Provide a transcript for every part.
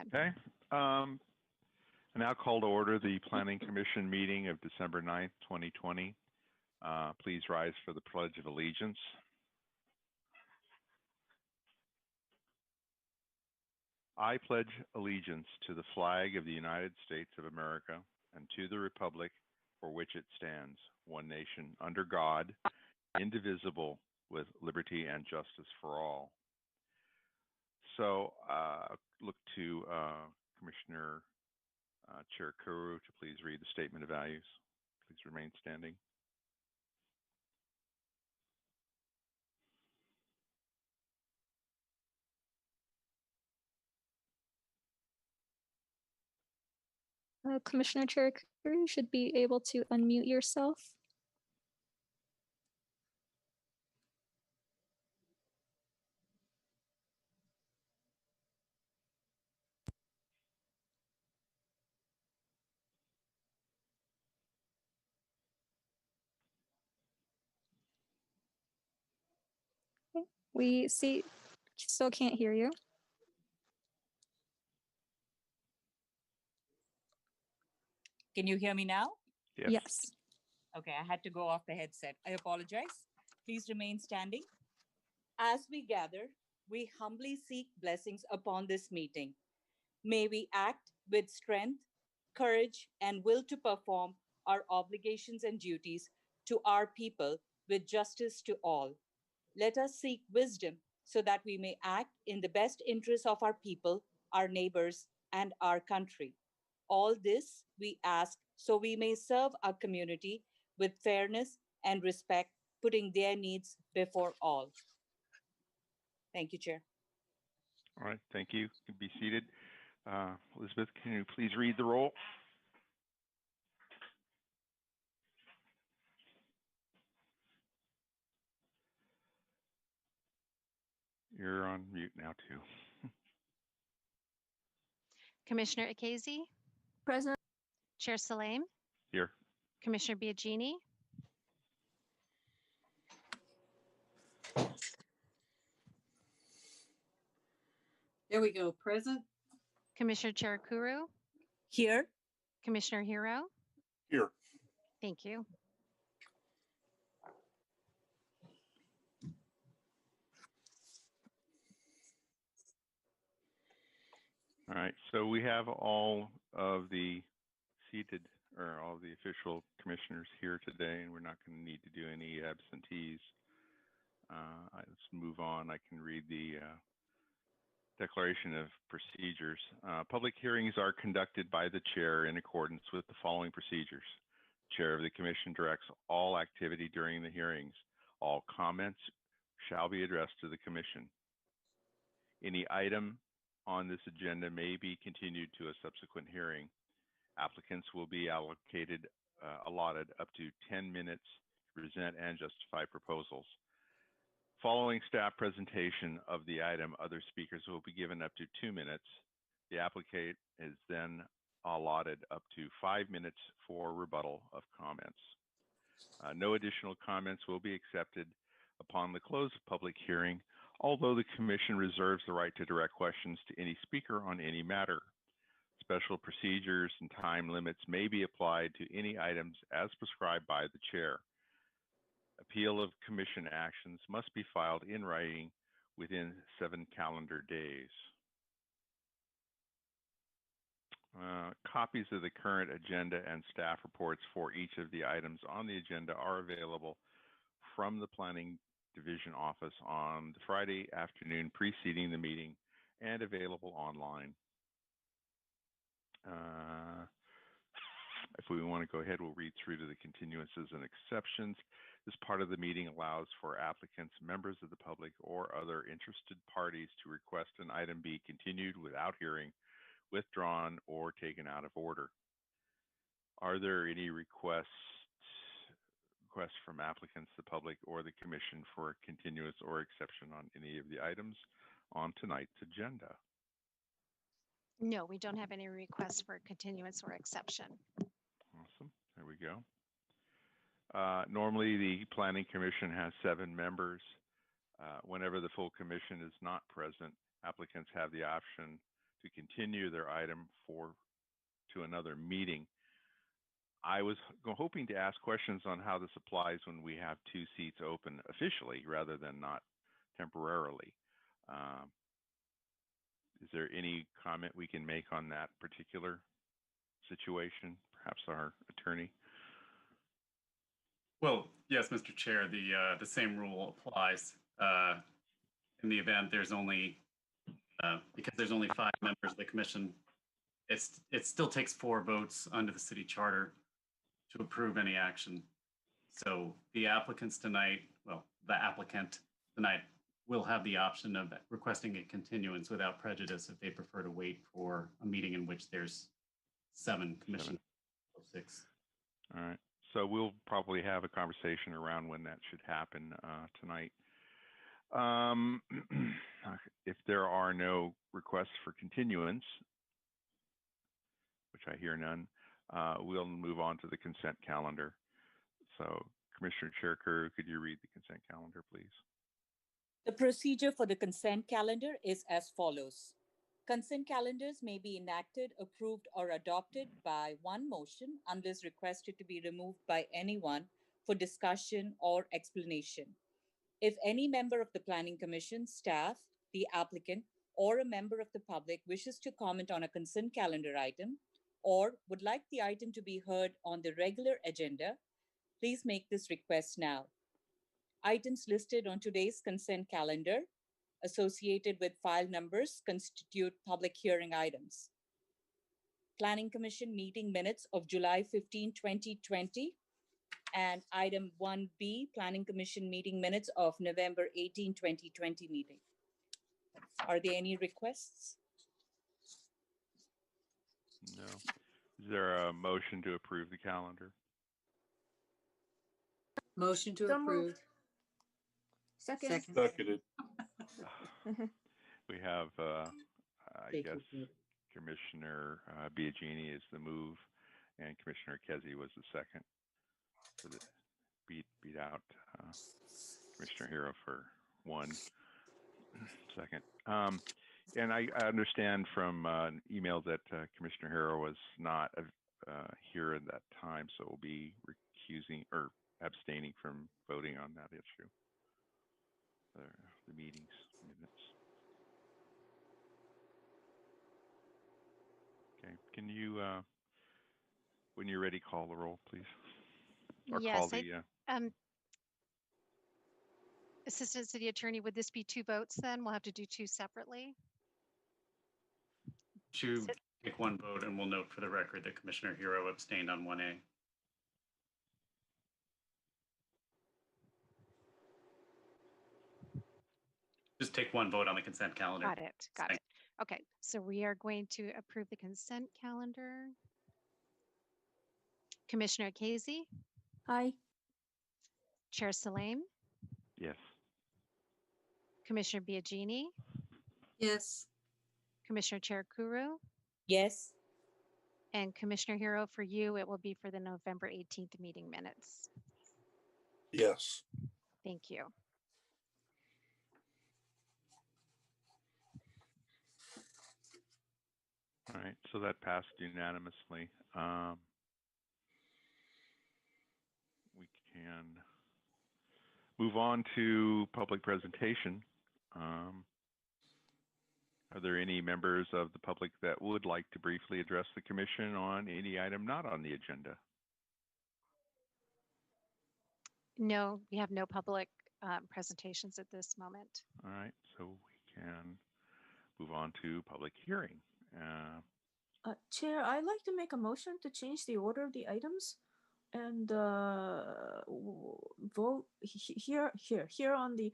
ahead. Okay. I now call to order the Planning Commission meeting of December 9th, 2020. Please rise for the Pledge of Allegiance. I pledge allegiance to the flag of the United States of America and to the republic for which it stands, one nation, under God, indivisible, with liberty and justice for all. So look to Commissioner Chair Kuru to please read the statement of values. Please remain standing. Commissioner Chair Kuru, you should be able to unmute yourself. We still can't hear you. Can you hear me now? Yes. Okay, I had to go off the headset. I apologize. Please remain standing. As we gather, we humbly seek blessings upon this meeting. May we act with strength, courage, and will to perform our obligations and duties to our people with justice to all. Let us seek wisdom so that we may act in the best interest of our people, our neighbors, and our country. All this we ask so we may serve our community with fairness and respect, putting their needs before all. Thank you, Chair. All right, thank you. You can be seated. Elizabeth, can you please read the roll? You're on mute now too. Commissioner Akazi, Present. Chair Salame, Here. Commissioner Biagini, There we go. Present. Commissioner Chair Kuru, Here. Commissioner Hero. Here. Thank you. All right, so we have all of the seated or all the official commissioners here today, and we're not going to need to do any absentees. Let's move on. I can read the Declaration of Procedures. Public hearings are conducted by the chair in accordance with the following procedures. Chair of the commission directs all activity during the hearings. All comments shall be addressed to the commission. Any item on this agenda may be continued to a subsequent hearing. Applicants will be allotted up to 10 minutes to present and justify proposals. Following staff presentation of the item, other speakers will be given up to 2 minutes. The applicant is then allotted up to 5 minutes for rebuttal of comments. No additional comments will be accepted upon the close of public hearing, although the commission reserves the right to direct questions to any speaker on any matter. Special procedures and time limits may be applied to any items as prescribed by the chair. Appeal of commission actions must be filed in writing within 7 calendar days. Copies of the current agenda and staff reports for each of the items on the agenda are available from the Planning Division office on the Friday afternoon preceding the meeting and available online. If we want to go ahead, we'll read through to the continuances and exceptions. This part of the meeting allows for applicants, members of the public, or other interested parties to request an item be continued without hearing, withdrawn, or taken out of order. Are there any requests from applicants, the public, or the commission for a continuance or exception on any of the items on tonight's agenda? No, we don't have any requests for continuance or exception. Awesome. There we go. Normally, the Planning Commission has 7 members. Whenever the full commission is not present, applicants have the option to continue their item to another meeting. I was hoping to ask questions on how this applies when we have 2 seats open officially rather than not temporarily. Is there any comment we can make on that particular situation? Perhaps our attorney? Well, yes, Mr. Chair, the same rule applies. In the event there's only, because there's only 5 members of the commission, it still takes 4 votes under the city charter to approve any action. So the applicant tonight will have the option of requesting a continuance without prejudice if they prefer to wait for a meeting in which there's 7 commissioners, 6. All right. So we'll probably have a conversation around when that should happen tonight. If there are no requests for continuance, which I hear none, we'll move on to the consent calendar. So Commissioner Cherker, could you read the consent calendar, please? The procedure for the consent calendar is as follows. Consent calendars may be enacted, approved, or adopted by one motion unless requested to be removed by anyone for discussion or explanation. If any member of the Planning Commission, staff, the applicant, or a member of the public wishes to comment on a consent calendar item or would like the item to be heard on the regular agenda, please make this request now. Items listed on today's consent calendar associated with file numbers constitute public hearing items. Planning Commission meeting minutes of July 15, 2020, and item 1B, Planning Commission meeting minutes of November 18, 2020 meeting. Are there any requests? No. Is there a motion to approve the calendar? Motion to So approve. moved. Second. Seconded. We have, I Take guess, your vote. Commissioner Biagini is the move, and Commissioner Kezi was the second. So that beat out Commissioner Hero for 1 second. And I understand from an email that Commissioner Hero was not here at that time, so we'll be recusing or abstaining from voting on that issue. The meetings minutes. Okay, can you, when you're ready, call the roll, please? Or call Yes, the, Assistant City Attorney, would this be 2 votes then? We'll have to do 2 separately. To take 1 vote, and we'll note for the record that Commissioner Hero abstained on 1A. Just take 1 vote on the consent calendar. Got it. Got it. Okay, so we are going to approve the consent calendar. Commissioner Casey, Aye. Chair Salame, yes. Commissioner Biagini, Yes. Commissioner Chair Kuru, Yes. and Commissioner Hero, for you, it will be for the November 18th meeting minutes. Yes. Thank you. All right, so that passed unanimously. We can move on to public presentation. Are there any members of the public that would like to briefly address the commission on any item not on the agenda? No, we have no public presentations at this moment. All right, so we can move on to public hearing. Chair, I'd like to make a motion to change the order of the items and vote here on the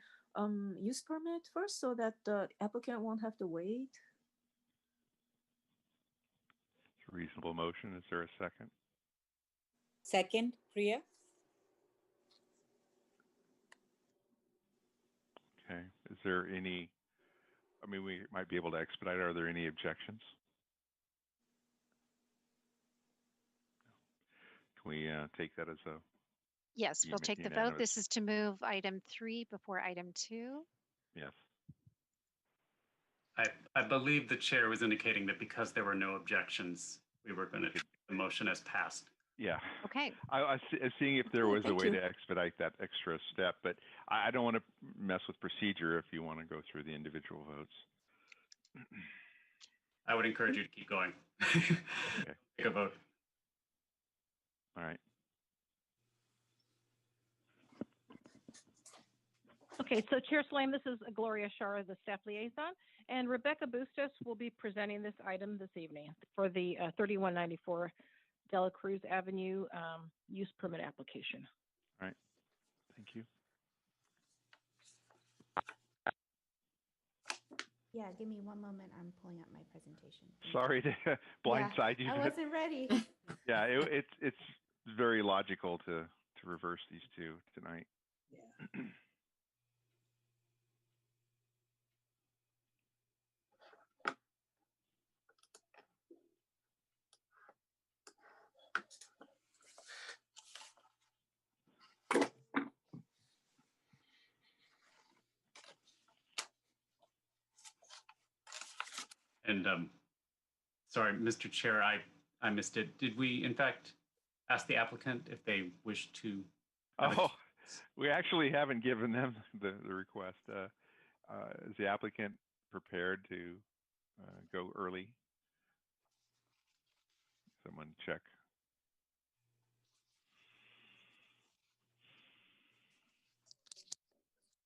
use permit first, so that the applicant won't have to wait. It's a reasonable motion. Is there a second? Second, Priya. Okay, is there any, I mean, we might be able to expedite. Are there any objections? Can we take that as a, Yes, we'll take the vote. Unanimous. This is to move item 3 before item 2. yes? I believe the chair was indicating that because there were no objections, we were going to take the motion as passed. Yeah. Okay, I was seeing if there Okay, was a thank way you. to expedite that extra step, but I don't want to mess with procedure if you want to go through the individual votes. I would encourage you to keep going. Okay. Take a vote. All right. Okay, so Chair Swaim, this is Gloria Shara, the staff liaison, and Rebecca Bustos will be presenting this item this evening for the 3194 Dela Cruz Avenue use permit application. All right. Thank you. Yeah, give me one moment. I'm pulling up my presentation. Sorry to blindside you. I but wasn't ready. yeah, it's very logical to reverse these two tonight. Yeah. And sorry, Mr. Chair, I missed it. Did we, in fact, ask the applicant if they wish to? have a- Oh, we actually haven't given them the request. Is the applicant prepared to go early? Someone check.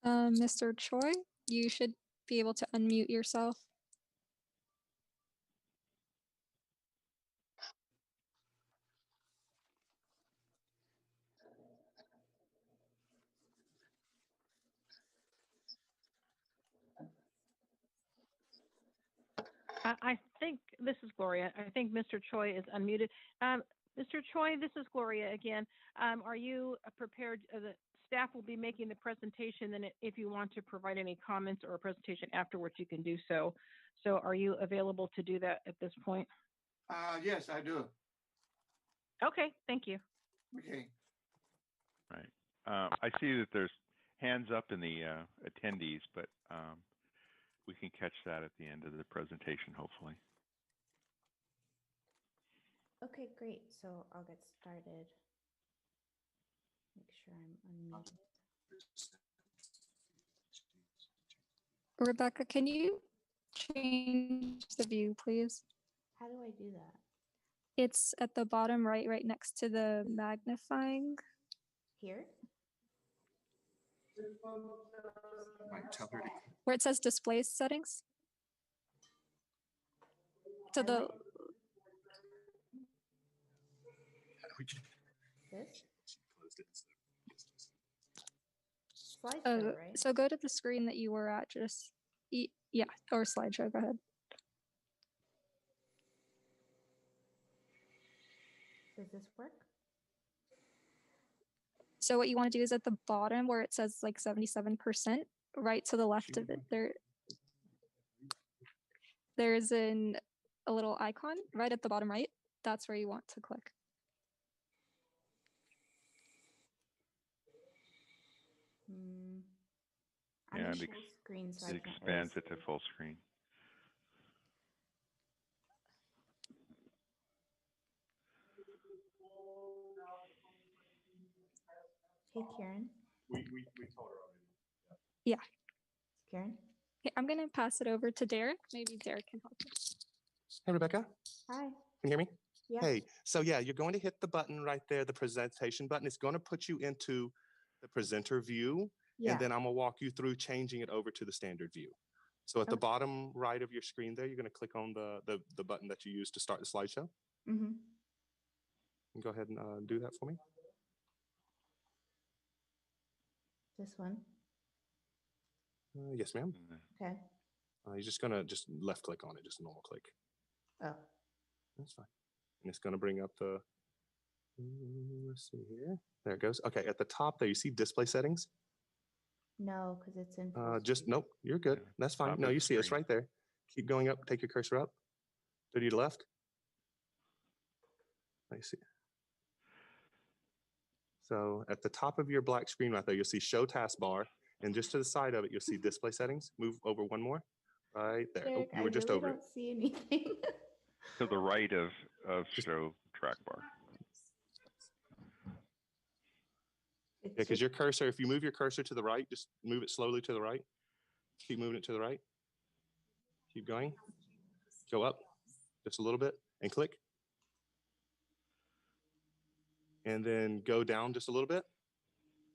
Mr. Choi, you should be able to unmute yourself. I think this is Gloria. I think Mr. Choi is unmuted. Mr. Choi, this is Gloria again. Are you prepared? The staff will be making the presentation, and if you want to provide any comments or a presentation afterwards, you can do so. So are you available to do that at this point? Yes, I do. Okay, thank you. Okay. Right. I see that there's hands up in the attendees, but we can catch that at the end of the presentation, hopefully. Okay, great. So I'll get started. Make sure I'm unmuted. Rebecca, can you change the view, please? How do I do that? It's at the bottom right, right next to the magnifying. Here? Where it says display settings. To How do the I- This? Slideshow, right? so go to the screen that you were at, just yeah, or slideshow, go ahead. Does this work? So what you want to do is at the bottom where it says like 77%, right to the left of it, there's a little icon right at the bottom right. That's where you want to click. I'm Yeah, in it full screen, so I It can't expands really it to full screen. Hey, Karen. We told her already. Yeah. Karen? Okay, I'm gonna pass it over to Derek. Maybe Derek can help us. Hey, Rebecca, Hi. can you hear me? Yeah. Hey, so yeah, you're going to hit the button right there, the presentation button. It's going to put you into the presenter view, Yeah. and then I'm gonna walk you through changing it over to the standard view. So at the Okay. bottom right of your screen there, you're going to click on the button that you used to start the slideshow. Mm-hmm. Go ahead and do that for me. This one. Yes, ma'am. Okay. You're just gonna left click on it, just a normal click. Oh. That's fine. And it's gonna bring up the, let's see here. There it goes. Okay, at the top there, you see display settings? No, because it's in. full Just, screen. nope, you're good. Yeah, That's fine. top No, of you the see it's screen. right there. Keep going up, take your cursor up. To your left. Let me see. So at the top of your black screen right there, you'll see show taskbar. And just to the side of it, you'll see display settings. Move over one more. Right there. Oh, Derek, you I were just really over it. don't see anything. To the right of show track bar. Yeah, because your cursor, if you move your cursor to the right, just move it slowly to the right. Keep moving it to the right. Keep going. Go up just a little bit and click. And then go down just a little bit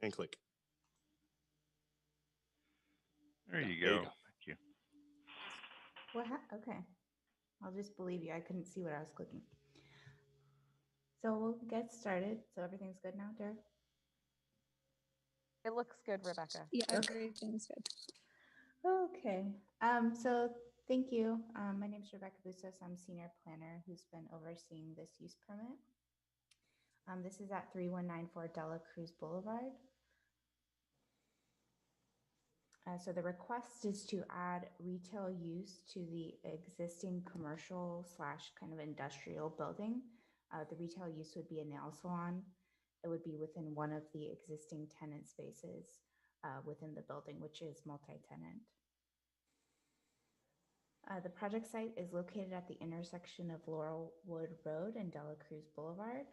and click. There you There you go. go. Thank you. Okay. I'll just believe you. I couldn't see what I was clicking. So we'll get started. So everything's good now, Derek? It looks good, Rebecca. Yeah, Okay. everything's good. Okay. So thank you. My name is Rebecca Bustos. I'm senior planner who's been overseeing this use permit. This is at 3194 Dela Cruz Boulevard. So the request is to add retail use to the existing commercial / kind of industrial building. The retail use would be a nail salon. It would be within one of the existing tenant spaces within the building, which is multi-tenant. The project site is located at the intersection of Laurelwood Road and Dela Cruz Boulevard.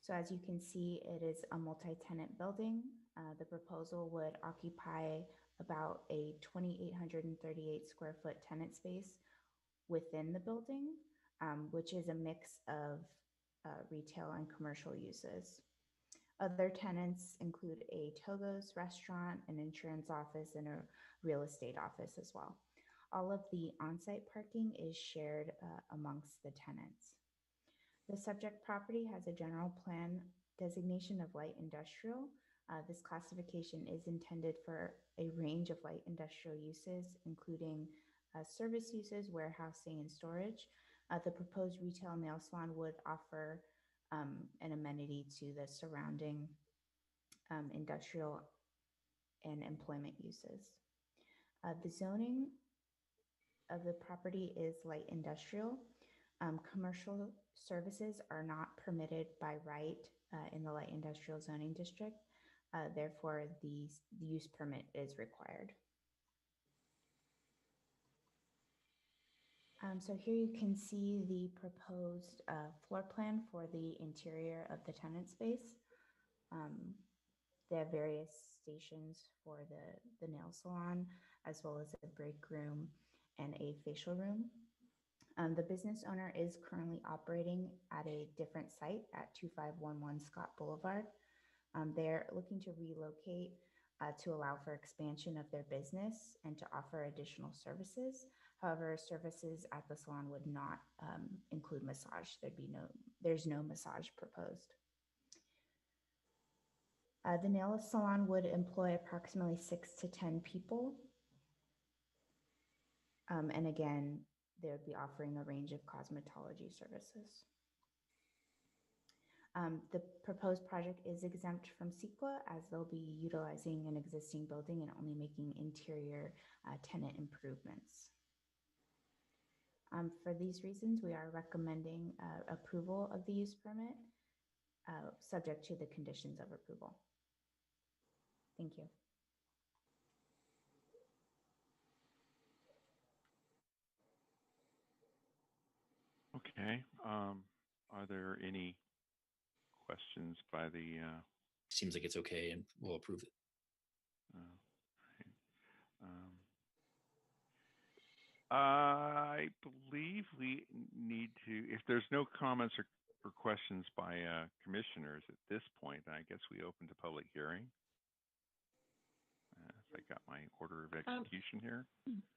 So as you can see, it is a multi-tenant building. The proposal would occupy about a 2,838 square foot tenant space within the building, which is a mix of retail and commercial uses. Other tenants include a Togo's restaurant, an insurance office, and a real estate office as well. All of the on-site parking is shared amongst the tenants. The subject property has a general plan designation of light industrial. This classification is intended for a range of light industrial uses, including service uses, warehousing, and storage. The proposed retail nail salon would offer an amenity to the surrounding industrial and employment uses. The zoning of the property is light industrial. Commercial services are not permitted by right in the light industrial zoning district. Therefore, the use permit is required. So here you can see the proposed floor plan for the interior of the tenant space. They have various stations for the nail salon, as well as a break room and a facial room. The business owner is currently operating at a different site at 2511 Scott Boulevard. They're looking to relocate to allow for expansion of their business and to offer additional services. However, services at the salon would not include massage. There's no massage proposed. The nail salon would employ approximately 6 to 10 people. And again, they would be offering a range of cosmetology services. The proposed project is exempt from CEQA as they'll be utilizing an existing building and only making interior tenant improvements. For these reasons, we are recommending approval of the use permit, subject to the conditions of approval. Thank you. Okay. Are there any questions by the? Seems like it's okay, and we'll approve it. I believe we need to, if there's no comments or questions by commissioners at this point, then I guess we open to public hearing. If I got my order of execution here.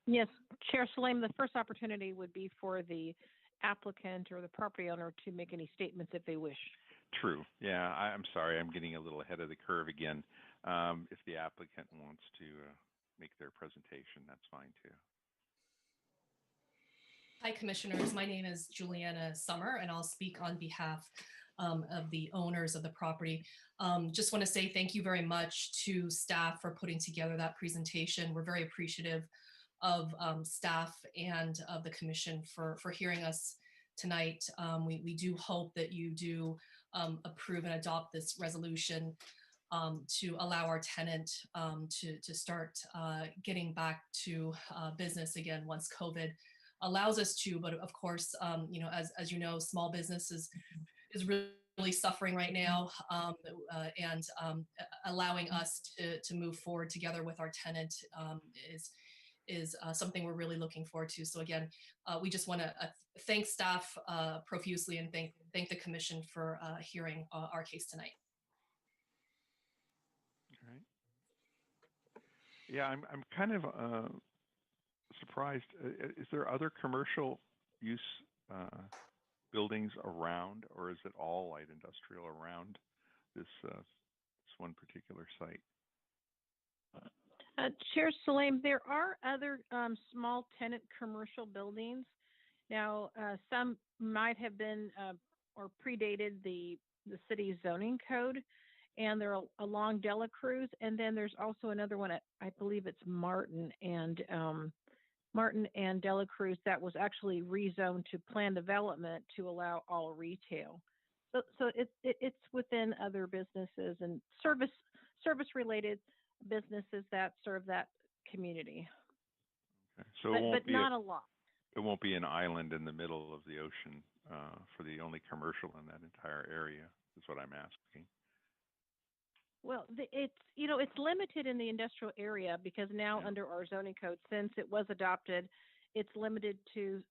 Yes, Chair Salam, the first opportunity would be for the applicant or the property owner to make any statements if they wish. True. Yeah, I'm sorry. I'm getting a little ahead of the curve again. If the applicant wants to make their presentation, that's fine too. Hi, Commissioners. My name is Juliana Summer, and I'll speak on behalf of the owners of the property. Just want to say thank you very much to staff for putting together that presentation. We're very appreciative of staff and of the Commission for hearing us tonight. We do hope that you do approve and adopt this resolution. to allow our tenant to start getting back to business again once COVID allows us to. But of course, you know, as you know, small business is really suffering right now, and allowing us to move forward together with our tenant is something we're really looking forward to. So again, we just want to thank staff profusely and thank the commission for hearing our case tonight. All right. Yeah, I'm kind of surprised. Is there other commercial use buildings around, or is it all light industrial around this one particular site? Chair Salim, there are other small tenant commercial buildings. Now, some might have been or predated the city's zoning code, and they're along Dela Cruz. And then there's also another one at, I believe it's Martin and Dela Cruz, that was actually rezoned to plan development to allow all retail. So it's within other businesses and service related businesses that serve that community. Okay. So but not a lot. It won't be an island in the middle of the ocean for the only commercial in that entire area, is what I'm asking. Well, it's limited in the industrial area because now under our zoning code, since it was adopted, it's limited to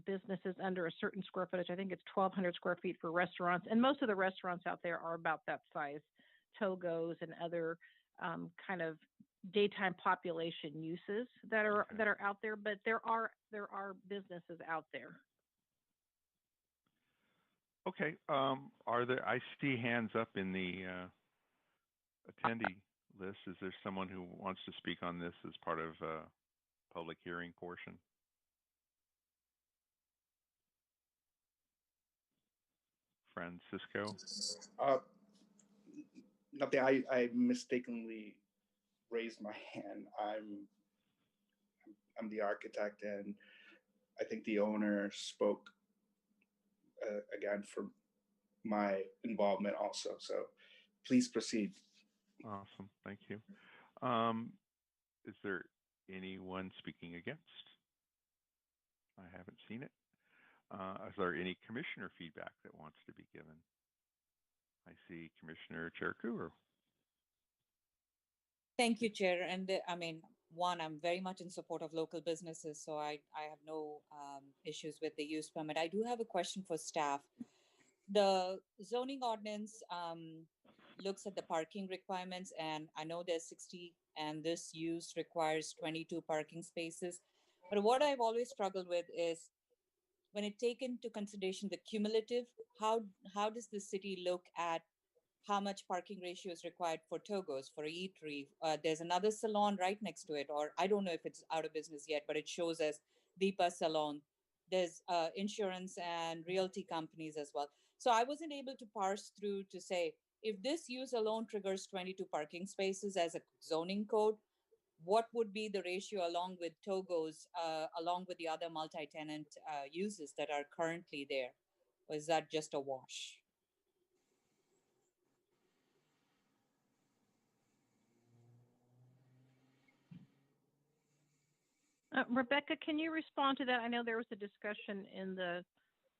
businesses under a certain square footage. I think it's 1,200 square feet for restaurants, and most of the restaurants out there are about that size. Togos and other kind of daytime population uses that are out there, but there are businesses out there. Okay. I see hands up in the attendee list. Is there someone who wants to speak on this as part of public hearing portion? Francisco? Nothing. I mistakenly raised my hand. I'm the architect, and I think the owner spoke again for my involvement also. So please proceed. Awesome. Thank you. Is there anyone speaking against? I haven't seen it. Is there any commissioner feedback that wants to be given? I see Commissioner Cherukuri. Thank you, Chair. And I'm very much in support of local businesses, so I have no issues with the use permit. I do have a question for staff. The zoning ordinance looks at the parking requirements, and I know there's 60, and this use requires 22 parking spaces. But what I've always struggled with is when it taken into consideration the cumulative, how does the city look at how much parking ratio is required for Togo's, for eatery? There's another salon right next to it, or I don't know if it's out of business yet, but it shows as Deepa Salon. There's insurance and realty companies as well. So I wasn't able to parse through to say, if this use alone triggers 22 parking spaces as a zoning code, what would be the ratio along with Togo's, along with the other multi-tenant uses that are currently there? Or is that just a wash? Rebecca, can you respond to that? I know there was a discussion in the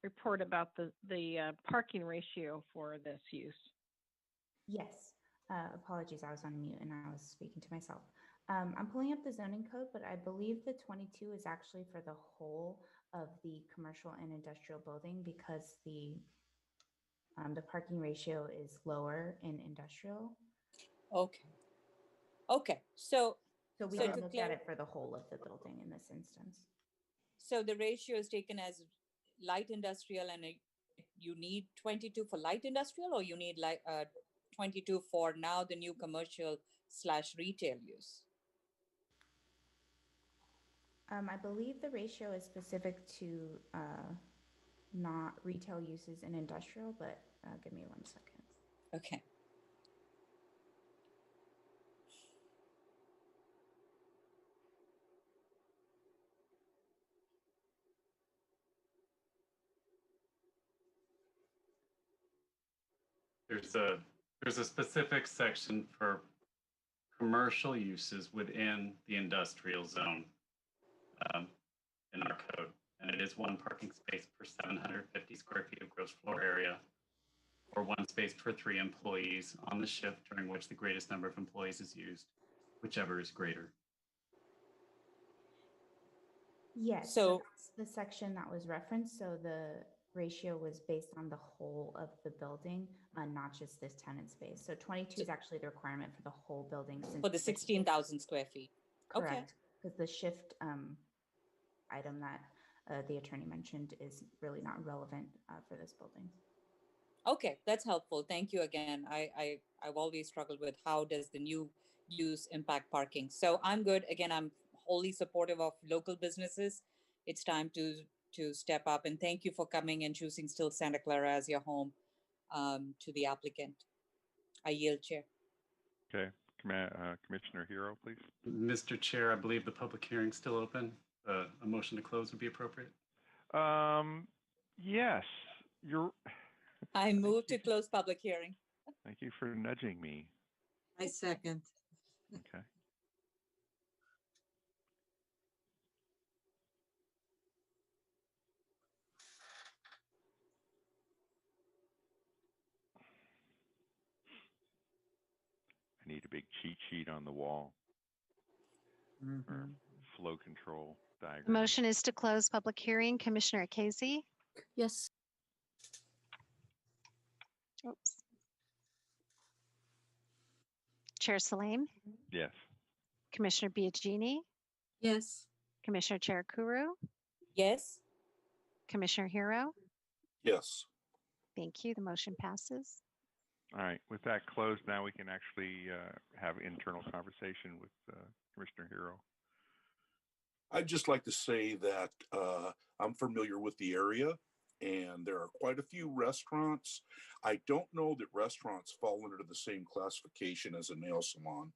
report about the parking ratio for this use. Yes. Apologies, I was on mute and I was speaking to myself. I'm pulling up the zoning code, but I believe the 22 is actually for the whole of the commercial and industrial building because the parking ratio is lower in industrial. Okay. Okay. So we did look at it for the whole of the building in this instance. So the ratio is taken as light industrial, and you need 22 for light industrial, or you need 22 for now the new commercial / retail use? I believe the ratio is specific to not retail uses in industrial, but give me 1 second. Okay. There's there's a specific section for commercial uses within the industrial zone in our code. And it is one parking space per 750 square feet of gross floor area, or one space per 3 employees on the shift during which the greatest number of employees is used, whichever is greater. Yes, So- that's the section that was referenced. So the ratio was based on the whole of the building, not just this tenant space. So 22 is actually the requirement for the whole building. Since For the 16,000 square feet. Okay. Correct, because the shift item that the attorney mentioned is really not relevant for this building. Okay, that's helpful. Thank you again. I've always struggled with how does the new use impact parking. So I'm good. Again, I'm wholly supportive of local businesses. It's time to step up, and thank you for coming and choosing still Santa Clara as your home to the applicant. I yield, Chair. Okay, Commissioner Hero, please. Mr. Chair, I believe the public hearing's still open. A motion to close would be appropriate. Yes, you're. I move to close public hearing. Thank you for nudging me. I second. Okay. I need a big cheat sheet on the wall or flow control The diagram. motion is to close public hearing. Commissioner Casey? Yes. Oops. Chair Salim? Yes. Commissioner Biagini? Yes. Commissioner Cherukuru? Yes. Commissioner Hero? Yes. Thank you. The motion passes. All right. With that closed, now we can actually have internal conversation with Commissioner Hero. I'd just like to say that I'm familiar with the area and there are quite a few restaurants. I don't know that restaurants fall under the same classification as a nail salon.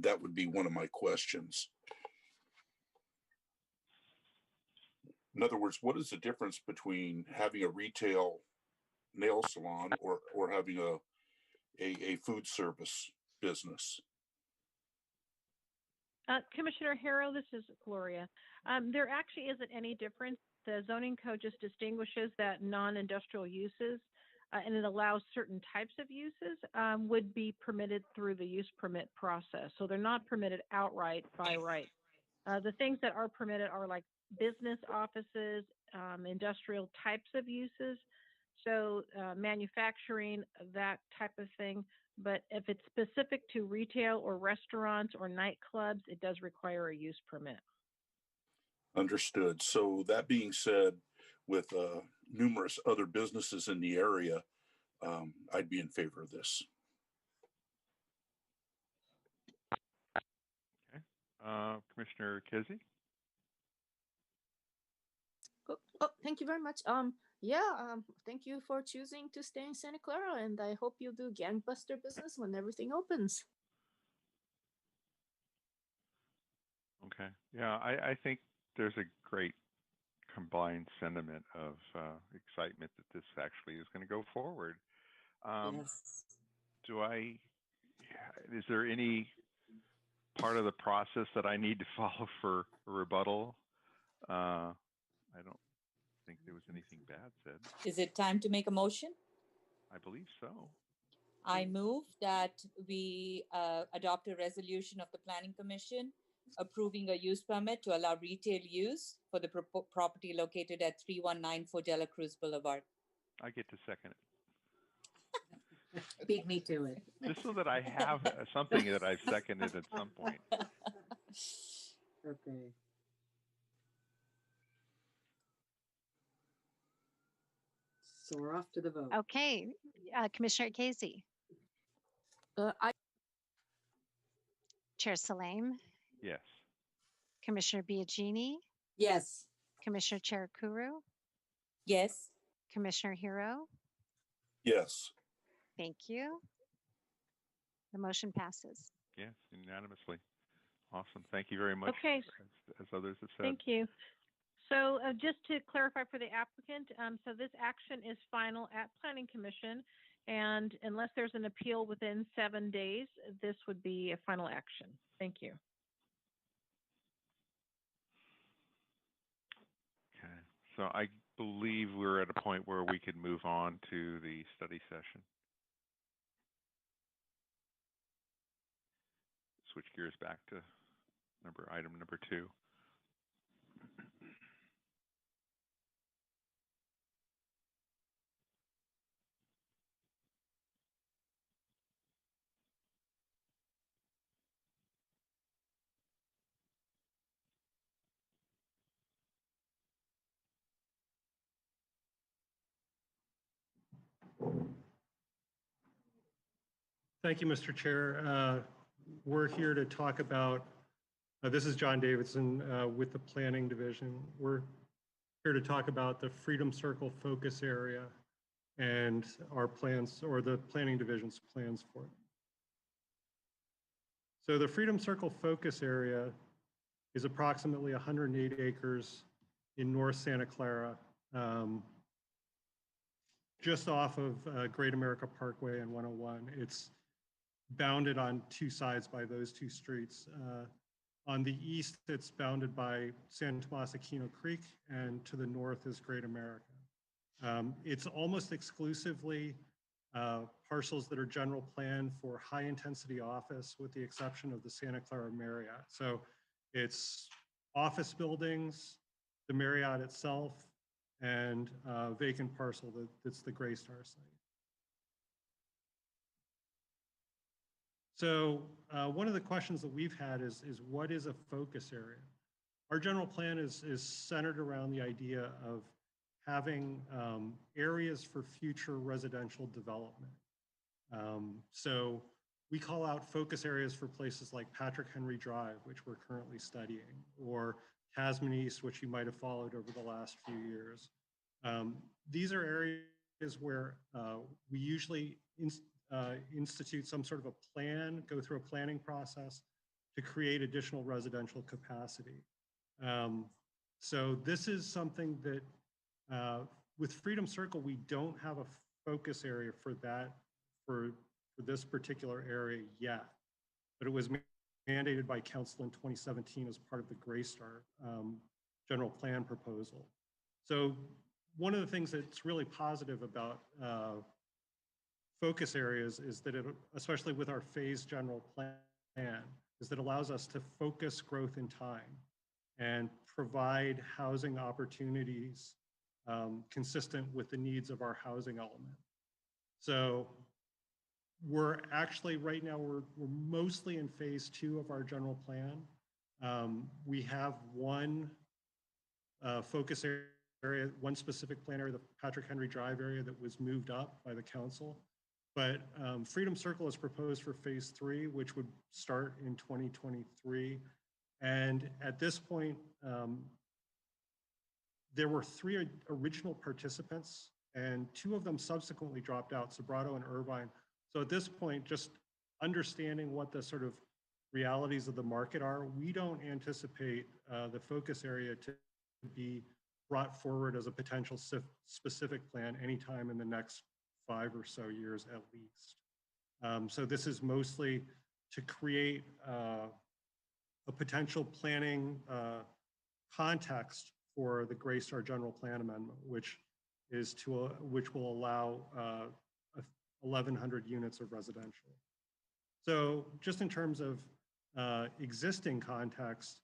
That would be one of my questions. In other words, what is the difference between having a retail nail salon or having a food service business? Commissioner Harrow, this is Gloria. There actually isn't any difference. The zoning code just distinguishes that non-industrial uses and it allows certain types of uses would be permitted through the use permit process. So they're not permitted outright by right. The things that are permitted are like business offices, industrial types of uses. So manufacturing, that type of thing. But if it's specific to retail or restaurants or nightclubs, it does require a use permit. Understood. So that being said, with numerous other businesses in the area, I'd be in favor of this. Okay. Commissioner Kizzy? Oh, thank you very much. Thank you for choosing to stay in Santa Clara, and I hope you do gangbuster business when everything opens. Okay. Yeah, I think there's a great combined sentiment of excitement that this actually is going to go forward. Yes. Is there any part of the process that I need to follow for a rebuttal? I don't think there was anything bad said. Is it time to make a motion? I believe so. I move that we adopt a resolution of the Planning Commission approving a use permit to allow retail use for the property located at 3194 Dela Cruz Boulevard. I get to second it. Beat me to it. Just so that I have something that I've seconded at some point. Okay. So we're off to the vote. Okay. Commissioner Casey? Chair Salim? Yes. Commissioner Biagini? Yes. Commissioner Cherukuru? Yes. Commissioner Hero? Yes. Thank you. The motion passes. Yes, unanimously. Awesome. Thank you very much. Okay. As others have said. Thank you. So just to clarify for the applicant, so this action is final at Planning Commission. And unless there's an appeal within 7 days, this would be a final action. Thank you. Okay, so I believe we're at a point where we could move on to the study session. Switch gears back to item number 2. Thank you, Mr. Chair. We're here to talk about, this is John Davidson with the Planning Division. We're here to talk about the Freedom Circle focus area and our plans, or the Planning Division's plans for it. So the Freedom Circle focus area is approximately 108 acres in North Santa Clara, just off of Great America Parkway and 101. It's bounded on 2 sides by those 2 streets. On the east, it's bounded by San Tomas Aquino Creek, and to the north is Great America. It's almost exclusively parcels that are general plan for high intensity office, with the exception of the Santa Clara Marriott. So it's office buildings, the Marriott itself, and vacant parcel that's the Greystar site. So one of the questions that we've had is what is a focus area? Our general plan is centered around the idea of having areas for future residential development. So we call out focus areas for places like Patrick Henry Drive, which we're currently studying, or Tasman East, which you might have followed over the last few years. These are areas where we usually institute some sort of a plan, go through a planning process to create additional residential capacity. So this is something that with Freedom Circle, we don't have a focus area for that, for this particular area yet, but it was mandated by council in 2017 as part of the Greystar general plan proposal. So one of the things that's really positive about focus areas is that it, especially with our phased general plan, is that it allows us to focus growth in time and provide housing opportunities consistent with the needs of our housing element. So we're actually, right now, we're mostly in phase 2 of our general plan. We have one focus area, one specific plan area, the Patrick Henry Drive area, that was moved up by the council. But Freedom Circle is proposed for phase 3, which would start in 2023. And at this point, there were 3 original participants, and 2 of them subsequently dropped out, Sobrato and Irvine. So at this point, just understanding what the sort of realities of the market are, we don't anticipate the focus area to be brought forward as a potential specific plan anytime in the next 5 or so years at least. So this is mostly to create a potential planning context for the Greystar General Plan Amendment, which will allow 1,100 units of residential. So just in terms of existing context,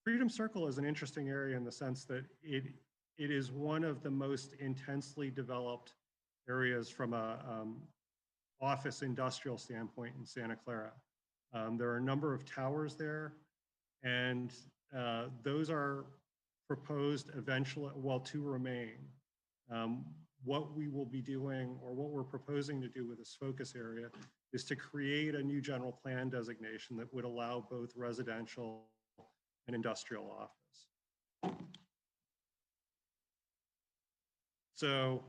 Freedom Circle is an interesting area in the sense that it is one of the most intensely developed areas from a office industrial standpoint in Santa Clara. There are a number of towers there, and those are proposed eventually, well, to remain. What we will be doing, or what we're proposing to do with this focus area, is to create a new general plan designation that would allow both residential and industrial office. So,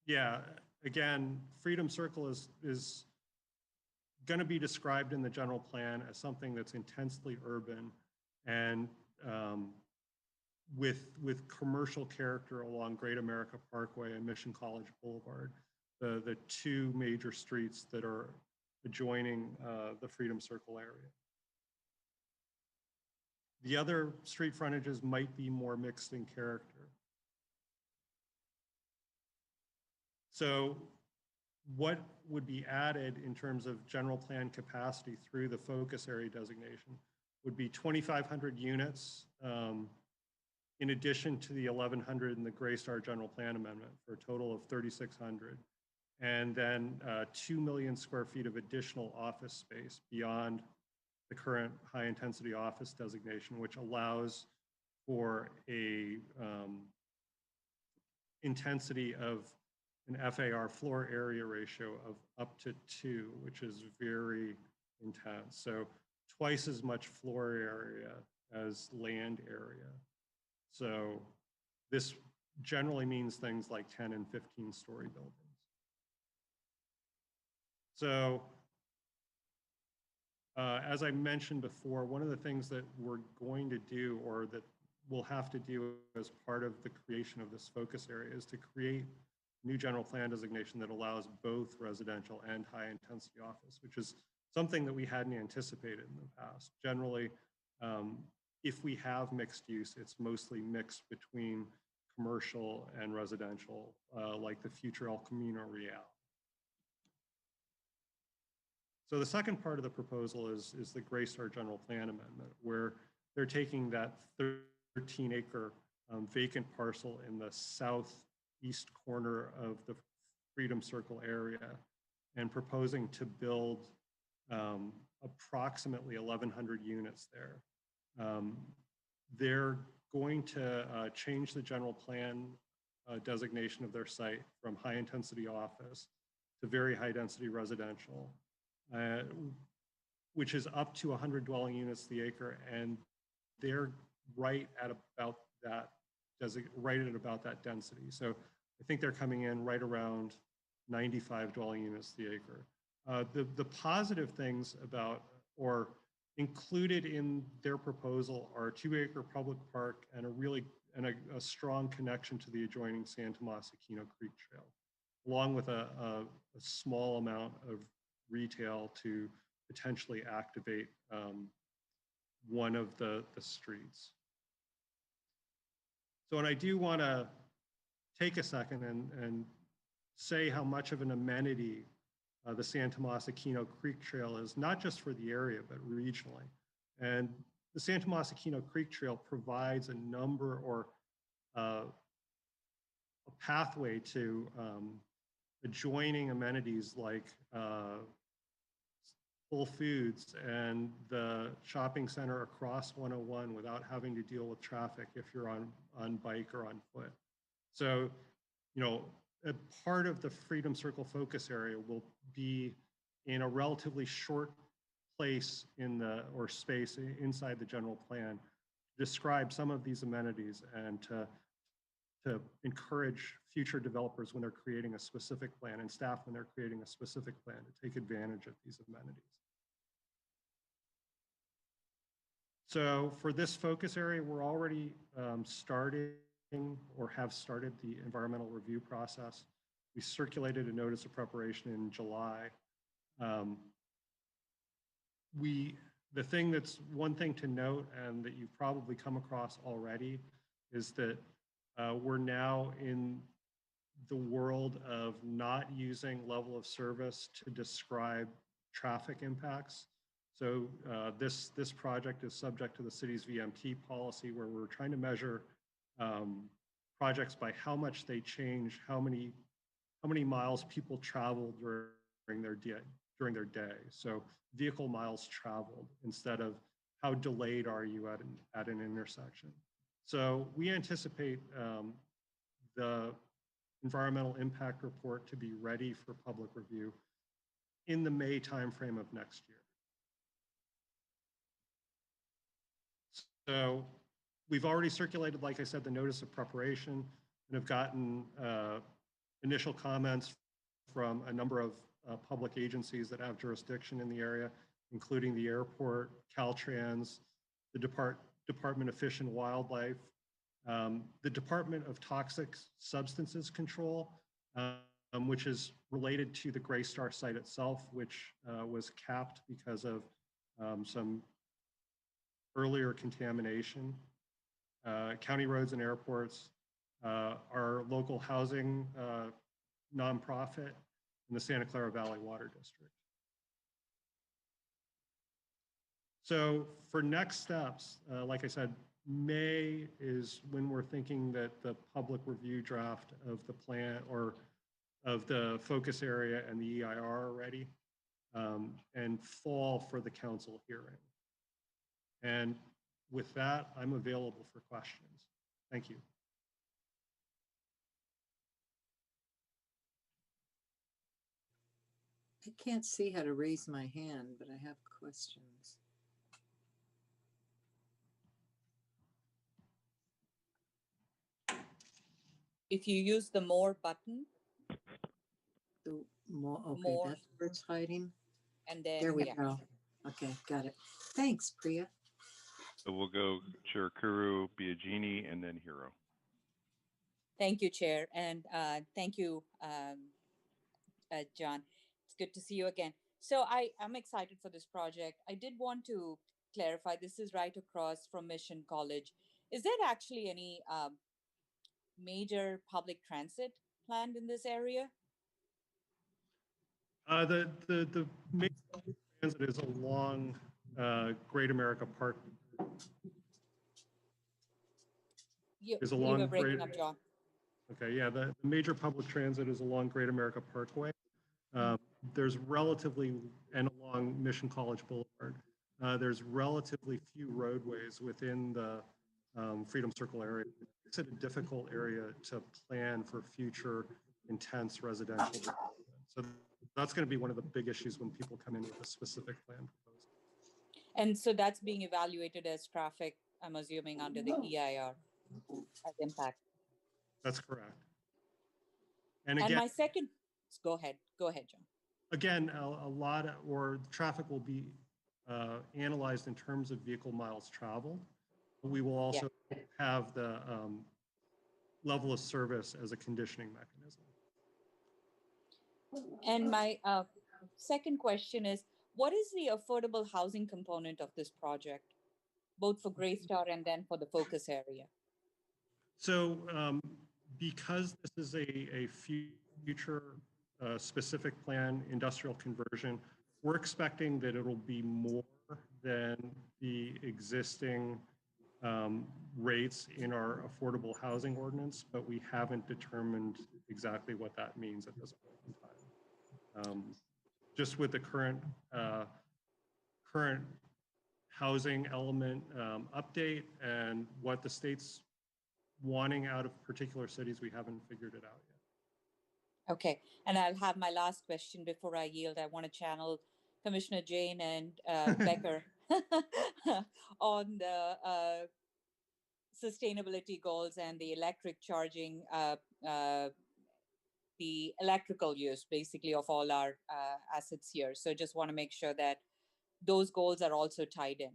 yeah, again, Freedom Circle is going to be described in the general plan as something that's intensely urban and with commercial character along Great America Parkway and Mission College Boulevard. the two major streets that are adjoining the Freedom Circle area. The other street frontages might be more mixed in character. So what would be added in terms of general plan capacity through the focus area designation would be 2,500 units in addition to the 1,100 in the Greystar general plan amendment for a total of 3,600. And then 2 million square feet of additional office space beyond the current high intensity office designation, which allows for a intensity of an FAR floor area ratio of up to 2, which is very intense. So twice as much floor area as land area. So this generally means things like 10 and 15-story buildings. So as I mentioned before, one of the things that we're going to do, or that we'll have to do as part of the creation of this focus area, is to create new general plan designation that allows both residential and high intensity office, which is something that we hadn't anticipated in the past. Generally, if we have mixed use, it's mostly mixed between commercial and residential, like the future El Camino Real. So the second part of the proposal is the Greystar General Plan Amendment, where they're taking that 13-acre vacant parcel in the southeast corner of the Freedom Circle area and proposing to build approximately 1,100 units there. They're going to change the general plan designation of their site from high intensity office to very high density residential, which is up to 100 dwelling units the acre, and they're right at about that density. So I think they're coming in right around 95 dwelling units the acre. The positive things about, or included in their proposal, are a 2-acre public park and a strong connection to the adjoining San Tomas Aquino Creek Trail, along with a small amount of retail to potentially activate one of the streets. So, and I do want to take a second and say how much of an amenity the San Tomas Aquino Creek Trail is, not just for the area, but regionally. And the San Tomas Aquino Creek Trail provides a number, or a pathway to adjoining amenities like Whole Foods and the shopping center across 101 without having to deal with traffic if you're on bike or on foot. So, you know, a part of the Freedom Circle focus area will be in a relatively short place or space inside the general plan to describe some of these amenities and to encourage future developers when they're creating a specific plan, and staff when they're creating a specific plan, to take advantage of these amenities. So for this focus area, we're already starting or have started the environmental review process. We circulated a notice of preparation in July. One thing to note, and that you've probably come across already, is that we're now in the world of not using level of service to describe traffic impacts. So this project is subject to the city's VMT policy, where we're trying to measure projects by how much they change, how many miles people travel during their day. So vehicle miles traveled instead of how delayed are you at an intersection. So we anticipate the environmental impact report to be ready for public review in the May timeframe of next year. So we've already circulated, like I said, the notice of preparation, and have gotten initial comments from a number of public agencies that have jurisdiction in the area, including the airport, Caltrans, the Department of Fish and Wildlife, the Department of Toxic Substances Control, which is related to the Greystar site itself, which was capped because of some earlier contamination. County roads and airports, our local housing nonprofit, in the Santa Clara Valley Water District. So for next steps, like I said, May is when we're thinking that the public review draft of the plan or of the focus area and the EIR are ready, and fall for the council hearing. And with that, I'm available for questions. Thank you. I can't see how to raise my hand, but I have questions. If you use the more button, The more, okay, More. that's where it's hiding. and then There we yeah. go. Okay, got it. Thanks, Priya. So we'll go Chair Kuru, Biagini, and then Hero. Thank you, Chair, and thank you, John. It's good to see you again. So I'm excited for this project. I did want to clarify, this is right across from Mission College. Is there actually any major public transit planned in this area? The main transit is along Great America Park. You Is were along breaking Great, up, John. Okay, yeah, the major public transit is along Great America Parkway. There's relatively, and along Mission College Boulevard, there's relatively few roadways within the Freedom Circle area. It's a difficult area to plan for future intense residential development. So that's going to be one of the big issues when people come in with a specific plan proposal. And so that's being evaluated as traffic, I'm assuming, under the EIR as impact. That's correct. And And again, my second, go ahead, John. again, a lot of, or traffic will be analyzed in terms of vehicle miles traveled. But we will also have the level of service as a conditioning mechanism. And my second question is, what is the affordable housing component of this project, both for Greystar and then for the focus area? So because this is a future specific plan, industrial conversion, we're expecting that it'll be more than the existing rates in our affordable housing ordinance, but we haven't determined exactly what that means at this point in time. Just with the current housing element update and what the state's wanting out of particular cities, we haven't figured it out yet. Okay, and I'll have my last question before I yield. I want to channel Commissioner Jane and Becker on the sustainability goals and the electric charging, the electrical use basically of all our assets here. So just want to make sure that those goals are also tied in.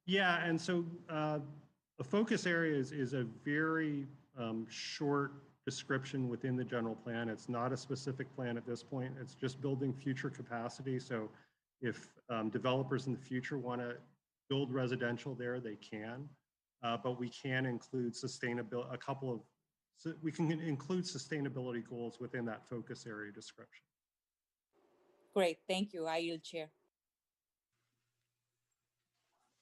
Yeah, and so the focus area is a very short description within the general plan. It's not a specific plan at this point. It's just building future capacity. So if developers in the future want to build residential there, they can. But we can include sustainability, we can include sustainability goals within that focus area description. Great, thank you. I yield, Chair.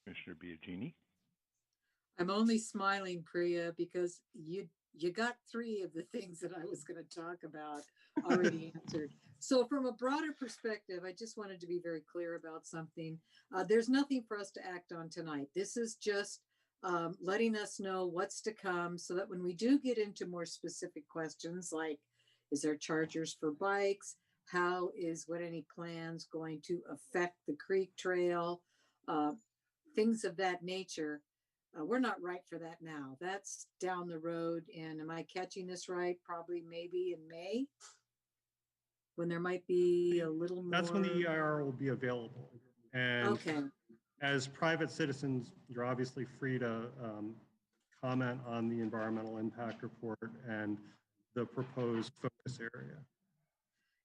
Commissioner Biagini. I'm only smiling, Priya, because you got three of the things that I was going to talk about already answered. So from a broader perspective, I just wanted to be very clear about something. There's nothing for us to act on tonight. This is just letting us know what's to come so that when we do get into more specific questions like, is there chargers for bikes? How is what any plans going to affect the creek trail? Things of that nature. We're not right for that now. That's down the road. And am I catching this right? Probably maybe in May, when there might be a little more. That's when the EIR will be available. And okay. As private citizens, you're obviously free to comment on the environmental impact report and the proposed focus area.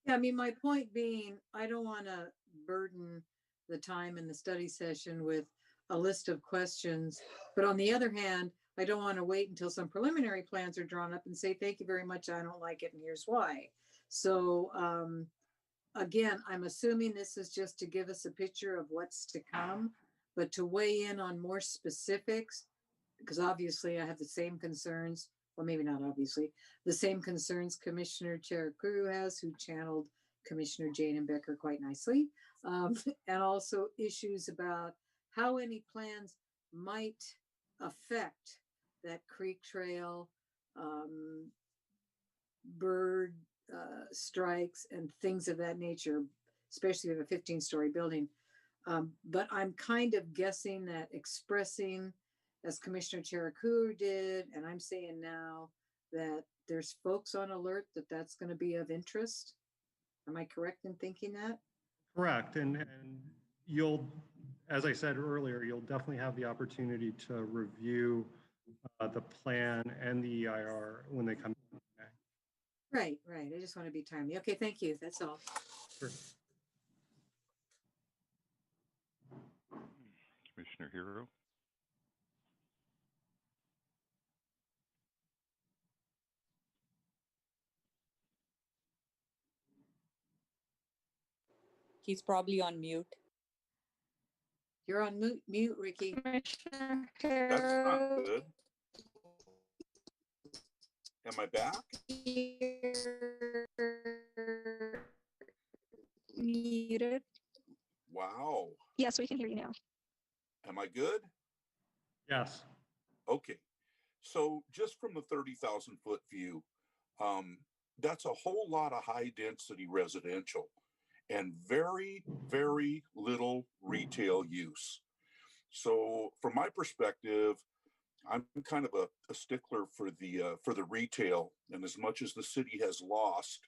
Yeah, I mean, my point being, I don't want to burden the time in the study session with a list of questions. But on the other hand, I don't want to wait until some preliminary plans are drawn up and say, thank you very much, I don't like it, and here's why. So again, I'm assuming this is just to give us a picture of what's to come, but to weigh in on more specifics, because obviously I have the same concerns, well, maybe not obviously, the same concerns Commissioner Cherukuru has, who channeled Commissioner Jane Becker quite nicely, and also issues about how any plans might affect that creek trail, bird strikes, and things of that nature, especially with a 15-story building. But I'm kind of guessing that expressing, as Commissioner Cherukuru did, and I'm saying now, that there's folks on alert that that's going to be of interest. Am I correct in thinking that? Correct. And you'll, as I said earlier, you'll definitely have the opportunity to review the plan and the EIR when they come. Right, right. I just want to be timely. Okay, thank you. That's all. Sure. Commissioner Hero. He's probably on mute. You're on mute, Ricky. Commissioner That's not Harold, good. Am I back? Muted. Wow. Yes, we can hear you now. Am I good? Yes. Okay. So just from the 30,000 foot view, that's a whole lot of high density residential and very, very little retail use. So from my perspective, I'm kind of a stickler for the retail, and as much as the city has lost,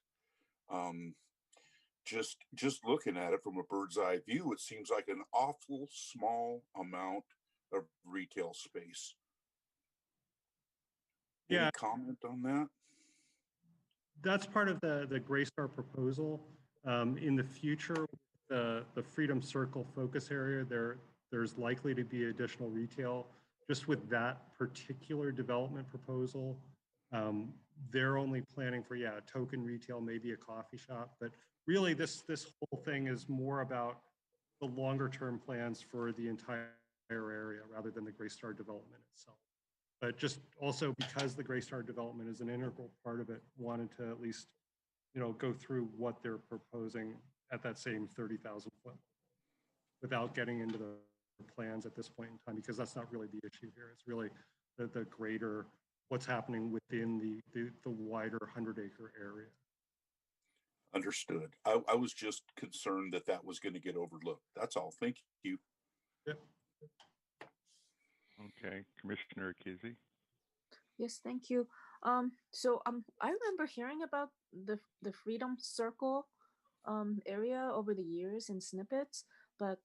just looking at it from a bird's eye view, it seems like an awful small amount of retail space. Yeah. Any comment on that? That's part of the Greystar proposal. In the future, the Freedom Circle focus area, there's likely to be additional retail. Just with that particular development proposal, they're only planning for, token retail, maybe a coffee shop. But really, this whole thing is more about the longer term plans for the entire area rather than the Greystar development itself. But just also because the Greystar development is an integral part of it, wanted to at least, go through what they're proposing at that same 30,000 foot without getting into the plans at this point in time, because that's not really the issue here. It's really the greater, what's happening within the wider 100-acre area. Understood. I was just concerned that was going to get overlooked. That's all. Thank you. Yep. Okay, Commissioner Kizzy. yes, thank you. So I remember hearing about the Freedom Circle area over the years in snippets, but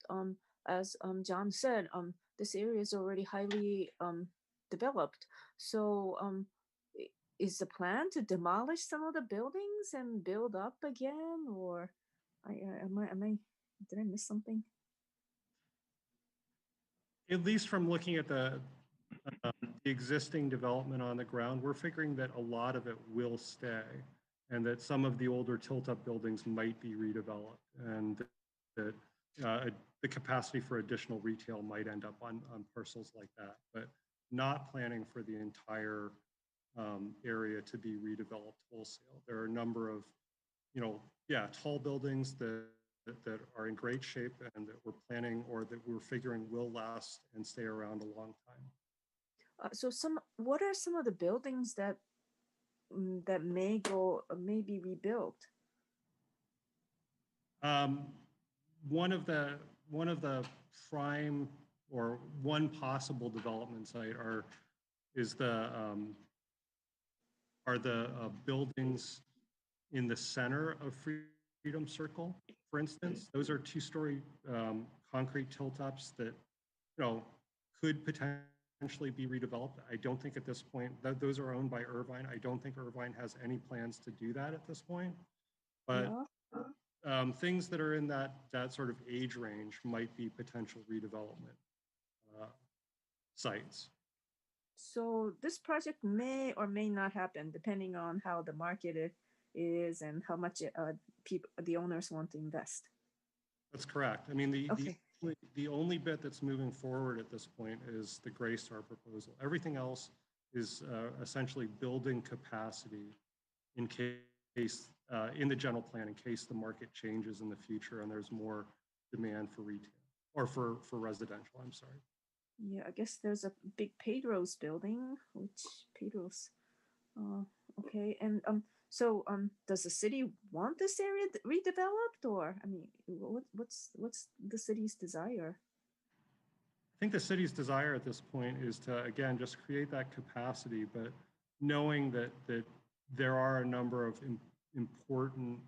as John said, this area is already highly developed. So is the plan to demolish some of the buildings and build up again, or did I miss something? At least from looking at the existing development on the ground, we're figuring that a lot of it will stay, and that some of the older tilt-up buildings might be redeveloped, and that the capacity for additional retail might end up on parcels like that, but not planning for the entire area to be redeveloped wholesale. There are a number of, tall buildings that are in great shape and that we're planning or that we're figuring will last and stay around a long time. So what are some of the buildings that may be rebuilt? One of the prime or one possible development site are the buildings in the center of Freedom Circle, for instance. Those are 2-story concrete tilt-ups that could potentially potentially be redeveloped. I don't think at this point that those are owned by Irvine. I don't think Irvine has any plans to do that at this point. But things that are in that sort of age range might be potential redevelopment sites. So this project may or may not happen depending on how the market is and how much the owners want to invest. That's correct. I mean, the only bit that's moving forward at this point is the Greystar proposal. Everything else is essentially building capacity in case, in the general plan, in case the market changes in the future and there's more demand for retail or for residential, I'm sorry. Yeah, I guess there's a big Pedro's building, which Pedro's, okay. And so does the city want this area redeveloped, or I mean, what's the city's desire? I think the city's desire at this point is to, again, just create that capacity, but knowing that there are a number of important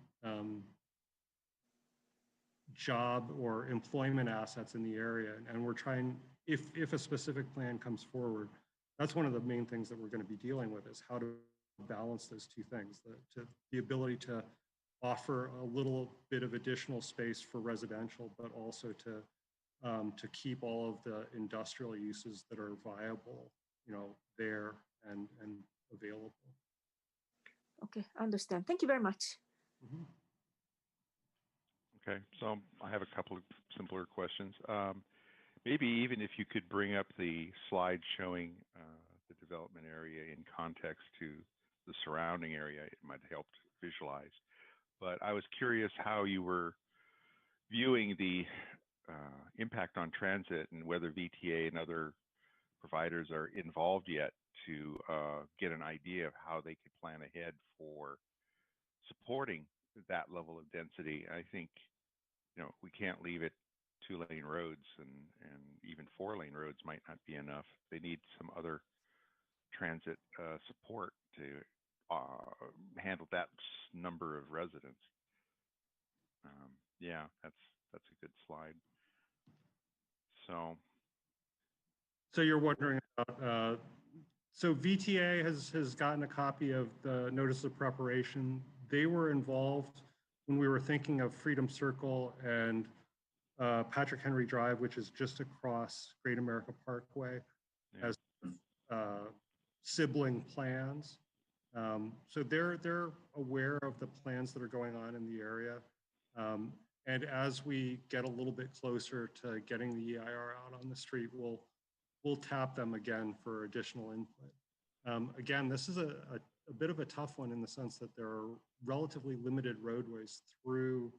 job or employment assets in the area, and we're trying, if a specific plan comes forward, that's one of the main things that we're going to be dealing with, is how to balance those two things, the ability to offer a little bit of additional space for residential, but also to keep all of the industrial uses that are viable, there and available. Okay, I understand. Thank you very much. Mm-hmm. Okay, so I have a couple of simpler questions. Maybe even if you could bring up the slide showing the development area in context to the surrounding area, it might help visualize. But I was curious how you were viewing the impact on transit and whether VTA and other providers are involved yet to get an idea of how they could plan ahead for supporting that level of density. I think, we can't leave it 2-lane roads, and even 4-lane roads might not be enough. They need some other transit support to handle that number of residents. Yeah, that's a good slide. So you're wondering about, so VTA has gotten a copy of the notice of preparation. They were involved when we were thinking of Freedom Circle and Patrick Henry Drive, which is just across Great America Parkway, as sibling plans. So they're aware of the plans that are going on in the area. And as we get a little bit closer to getting the EIR out on the street, we'll tap them again for additional input. Again, this is a bit of a tough one in the sense that there are relatively limited roadways through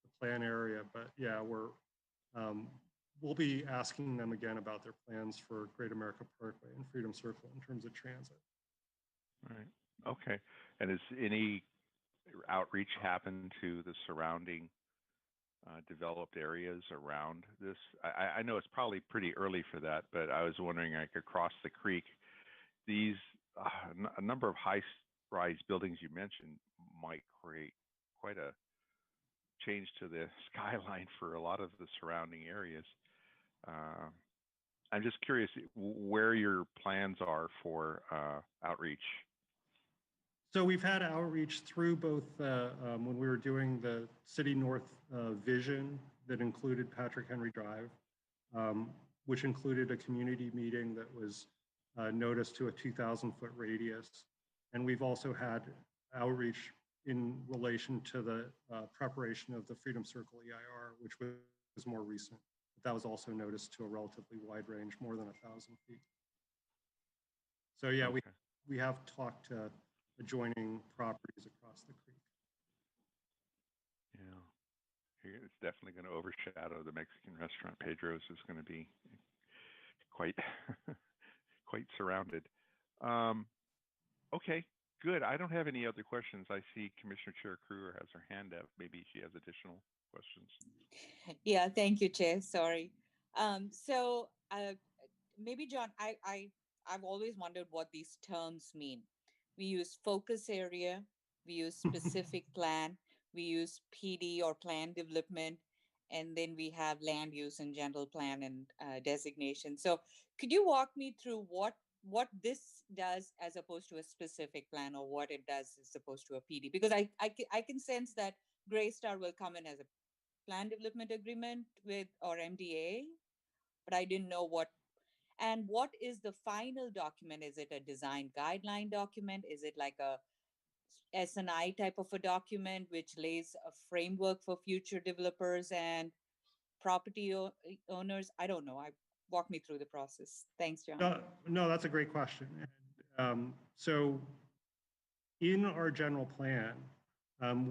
the plan area, but yeah, we'll be asking them again about their plans for Great America Parkway and Freedom Circle in terms of transit. Right. Okay. And has any outreach happened to the surrounding developed areas around this? I know it's probably pretty early for that, but I was wondering, like, across the creek, these a number of high-rise buildings you mentioned might create quite a change to the skyline for a lot of the surrounding areas. I'm just curious where your plans are for outreach. So we've had outreach through both when we were doing the City North vision that included Patrick Henry Drive, which included a community meeting that was noticed to a 2,000-foot radius. And we've also had outreach in relation to the preparation of the Freedom Circle EIR, which was more recent. But that was also noticed to a relatively wide range, more than 1,000 feet. So yeah, okay. we have talked to adjoining properties across the creek. Yeah, it's definitely going to overshadow the Mexican restaurant. Pedro's is going to be quite quite surrounded. Okay, good. I don't have any other questions. I see Commissioner Chair Kruger has her hand up. Maybe she has additional questions. Yeah, thank you, Chair. Sorry. Maybe John, I've always wondered what these terms mean. We use focus area, we use specific plan, we use PD or plan development, and then we have land use and general plan and designation. So could you walk me through what this does as opposed to a specific plan, or what it does as opposed to a PD? Because I can sense that Greystar will come in as a plan development agreement with or MDA, but I didn't know what. And what is the final document? Is it a design guideline document? Is it like a S&I type of a document which lays a framework for future developers and property owners? I don't know. Walk me through the process. Thanks, John. No, that's a great question. So in our general plan,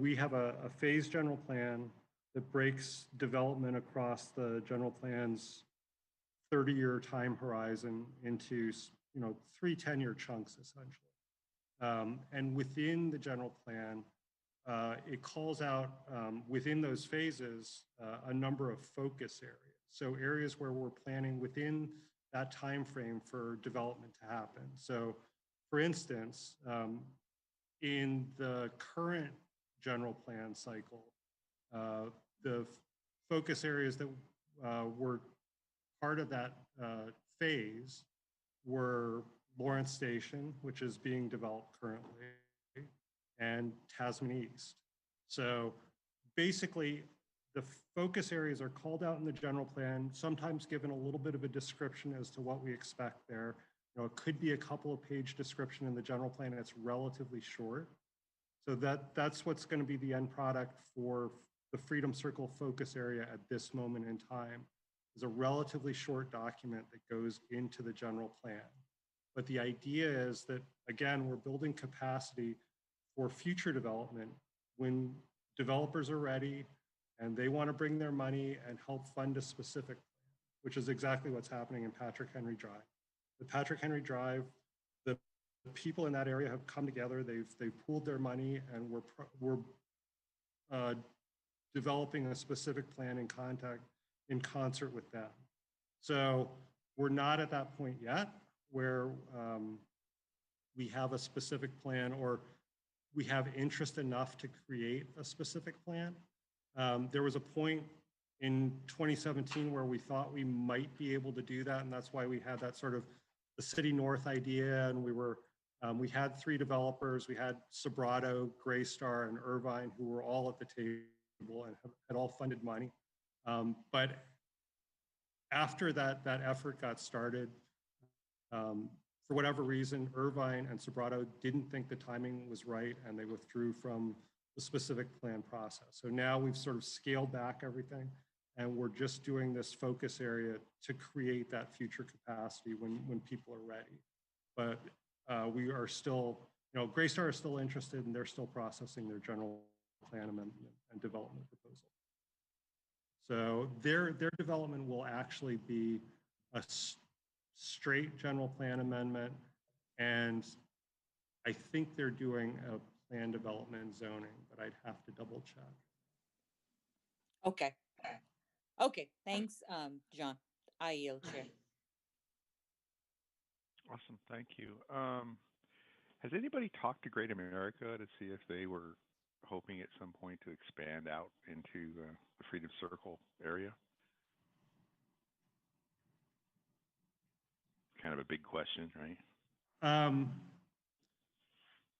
we have a phased general plan that breaks development across the general plan's 30-year time horizon into, 3 10-year chunks, essentially. And within the general plan, it calls out within those phases a number of focus areas. So areas where we're planning within that time frame for development to happen. So for instance, in the current general plan cycle, the focus areas that were part of that phase were Lawrence Station, which is being developed currently, and Tasman East. So basically, the focus areas are called out in the general plan, sometimes given a little bit of a description as to what we expect there. It could be a couple of page description in the general plan, and it's relatively short. So that's what's going to be the end product for the Freedom Circle focus area at this moment in time. Is a relatively short document that goes into the general plan. But the idea is that, again, we're building capacity for future development when developers are ready and they want to bring their money and help fund a specific plan, which is exactly what's happening in Patrick Henry Drive. The Patrick Henry Drive, the people in that area have come together, they've pooled their money, and we're developing a specific plan in concert with them. So we're not at that point yet where we have a specific plan or we have interest enough to create a specific plan. There was a point in 2017 where we thought we might be able to do that, and that's why we had that sort of the City North idea, and we had 3 developers. We had Sobrato, Greystar, and Irvine, who were all at the table and had all funded money. But after that effort got started, for whatever reason, Irvine and Sobrato didn't think the timing was right, and they withdrew from the specific plan process. So now we've sort of scaled back everything, and we're just doing this focus area to create that future capacity when people are ready. But we are still, Greystar is still interested, and they're still processing their general plan amendment and development proposal. So their development will actually be a straight general plan amendment, and I think they're doing a plan development zoning, but I'd have to double check. Okay. Okay, thanks, John. I yield, Chair. Awesome, thank you. Has anybody talked to Great America to see if they were hoping at some point to expand out into the Freedom Circle area? Kind of a big question, right?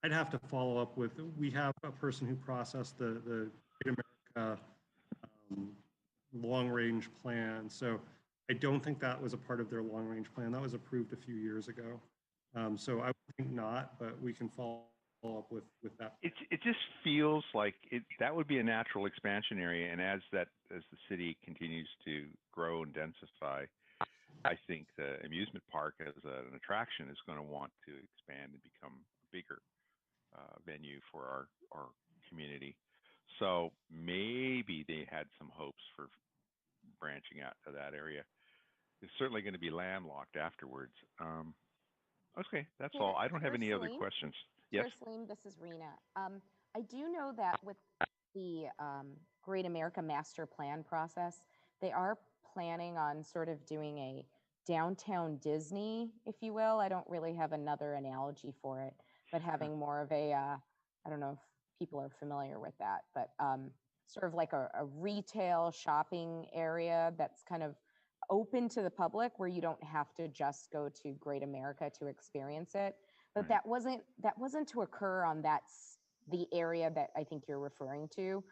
I'd have to follow up with, we have a person who processed the Great America long-range plan. So I don't think that was a part of their long-range plan. That was approved a few years ago. So I would think not, but we can follow up with that. It just feels like that would be a natural expansion area, and as the city continues to grow and densify, I think the amusement park as an attraction is going to want to expand and become a bigger venue for our community. So maybe they had some hopes for branching out to that area. It's certainly going to be landlocked afterwards. Okay, that's all. I don't have any other questions. Yes. Salim, this is Rena. I do know that with the Great America Master Plan process, they are planning on sort of doing a downtown Disney, if you will. I don't really have another analogy for it, but having more of a, I don't know if people are familiar with that, but sort of like a retail shopping area that's kind of open to the public where you don't have to just go to Great America to experience it. But that wasn't to occur on the area that I think you're referring to.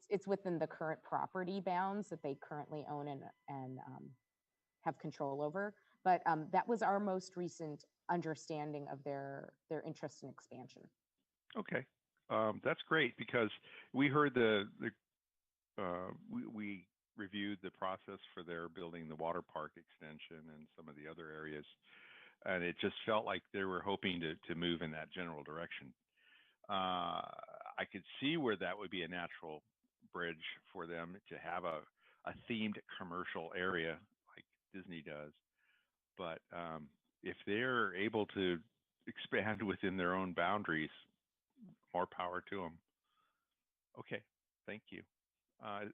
It's within the current property bounds that they currently own and have control over. But that was our most recent understanding of their interest in expansion. Okay, that's great because we heard we reviewed the process for their building the water park extension and some of the other areas, and it just felt like they were hoping to move in that general direction. I could see where that would be a natural bridge for them to have a themed commercial area like Disney does. But if they're able to expand within their own boundaries, more power to them. Okay, thank you. I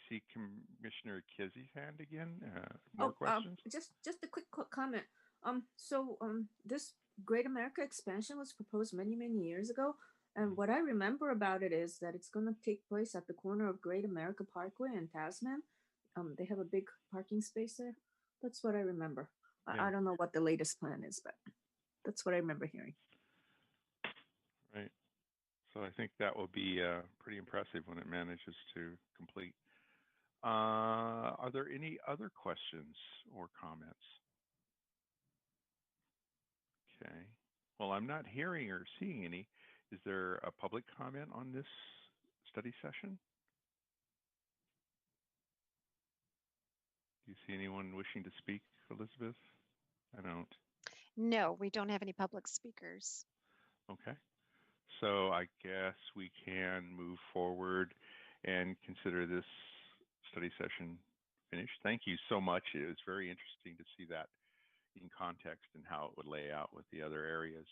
see Commissioner Kizzy's hand again. More questions? Just a quick comment. This Great America expansion was proposed many years ago, and what I remember about it is that it's going to take place at the corner of Great America Parkway and Tasman. They have a big parking space there. That's what I remember. Yeah. I don't know what the latest plan is, but that's what I remember hearing. Right. So I think that will be pretty impressive when it manages to complete. Are there any other questions or comments? Okay. Well, I'm not hearing or seeing any. Is there a public comment on this study session? Do you see anyone wishing to speak, Elizabeth? I don't. No, we don't have any public speakers. Okay. So I guess we can move forward and consider this study session finished. Thank you so much. It was very interesting to see that in context and how it would lay out with the other areas.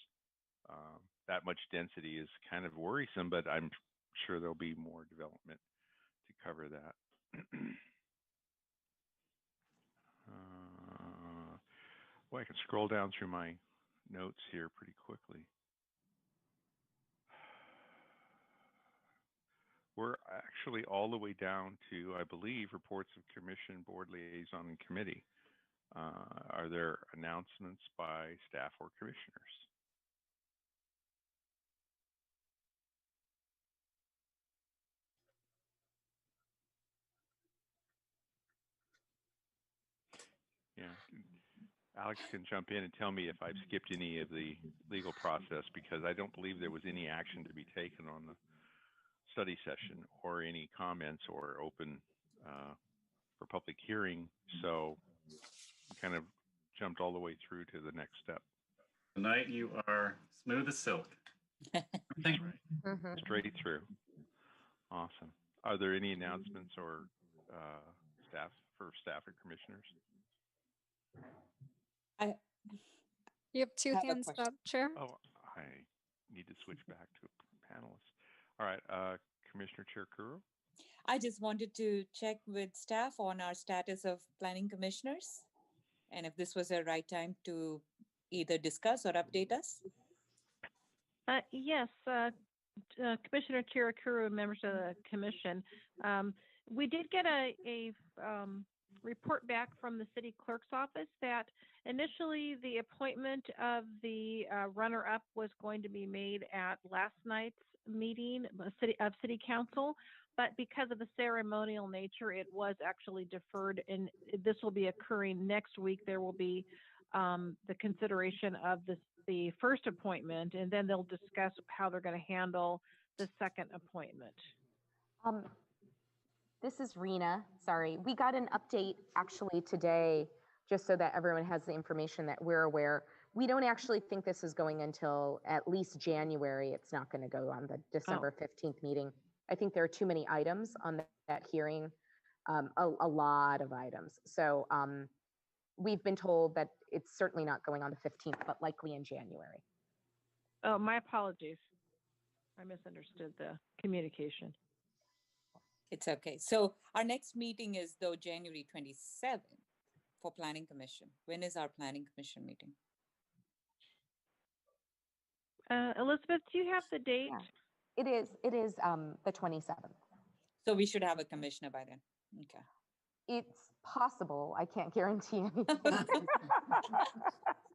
That much density is kind of worrisome, but I'm sure there'll be more development to cover that. Well, I can scroll down through my notes here pretty quickly. We're actually all the way down to, I believe, reports of commission, board liaison, and committee. Are there announcements by staff or commissioners? Yeah, Alex can jump in and tell me if I've skipped any of the legal process, because I don't believe there was any action to be taken on the study session or any comments or open for public hearing. So we kind of jumped all the way through to the next step. Tonight you are smooth as silk. Right. Straight through. Awesome. Are there any announcements or staff or commissioners? You have two hands up, Chair. Oh, I need to switch back to panelists. All right, Commissioner Chair Kuro. I just wanted to check with staff on our status of planning commissioners and if this was the right time to either discuss or update us. Yes, Commissioner Chirakuru, members of the commission. We did get a report back from the city clerk's office that initially the appointment of the runner-up was going to be made at last night's meeting of city council, but because of the ceremonial nature, it was actually deferred, and this will be occurring next week. There will be the consideration of the first appointment, and then they'll discuss how they're going to handle the second appointment. This is Rena. Sorry, we got an update actually today, just so that everyone has the information that we're aware. We don't actually think this is going until at least January. It's not going to go on the December 15th meeting. I think there are too many items on that hearing, a lot of items. So we've been told that it's certainly not going on the 15th, but likely in January. Oh, my apologies. I misunderstood the communication. It's okay. So our next meeting is though January 27th for Planning Commission. When is our Planning Commission meeting? Elizabeth, do you have the date? Yeah. It is the 27th. So we should have a commissioner by then. Okay. It's possible. I can't guarantee anything.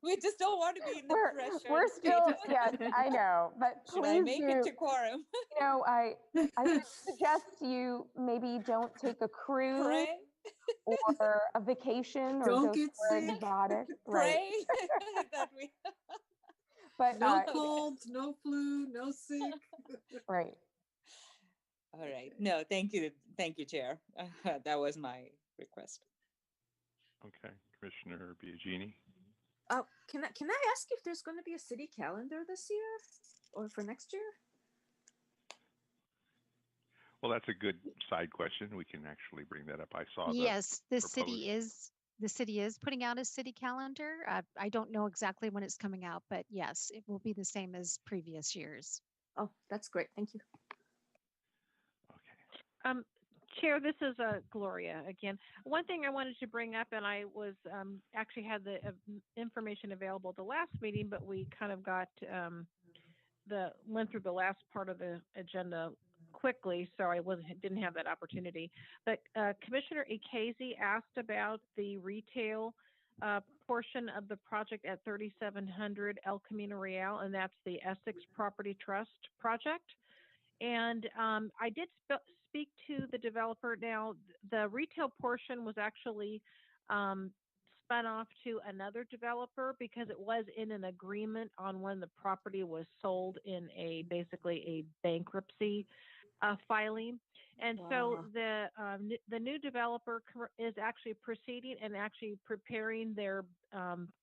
We just don't want to be in the pressure. We're still, yes, I know, but Should I please make do, it to quorum? you know, I would suggest you maybe don't take a cruise Pray. or a vacation or Don't go get somewhere sick. exotic. Pray Right. that we. But No colds, no flu, no sick. right. All right. No, thank you. Thank you, Chair. That was my request. Okay, Commissioner Biagini. Can I ask if there's going to be a city calendar this year or for next year? Well, that's a good side question. We can actually bring that up. I saw the Yes, the proposed- city is putting out a city calendar. I don't know exactly when it's coming out, but yes, it will be the same as previous years. Oh, that's great. Thank you. Chair, this is Gloria again. One thing I wanted to bring up, and I was actually had the information available at the last meeting, but we kind of got went through the last part of the agenda quickly, so I didn't have that opportunity. But Commissioner Ikezi asked about the retail portion of the project at 3700 El Camino Real, and that's the Essex Property Trust project. And I did speak to the developer. Now, the retail portion was actually spun off to another developer because it was in an agreement on when the property was sold in basically a bankruptcy filing. And so the new developer is actually proceeding and actually preparing their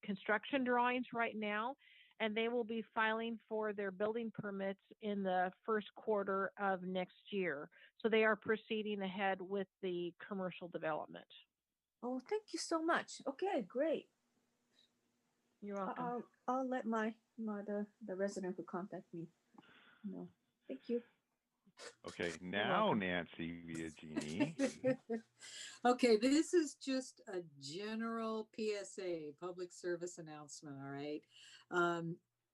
construction drawings right now. And they will be filing for their building permits in the first quarter of next year. So they are proceeding ahead with the commercial development. Oh, thank you so much. Okay, great. You're welcome. I'll let the resident who contact me know. Thank you. Okay, now Nancy Biagini. Okay, this is just a general PSA, public service announcement, all right?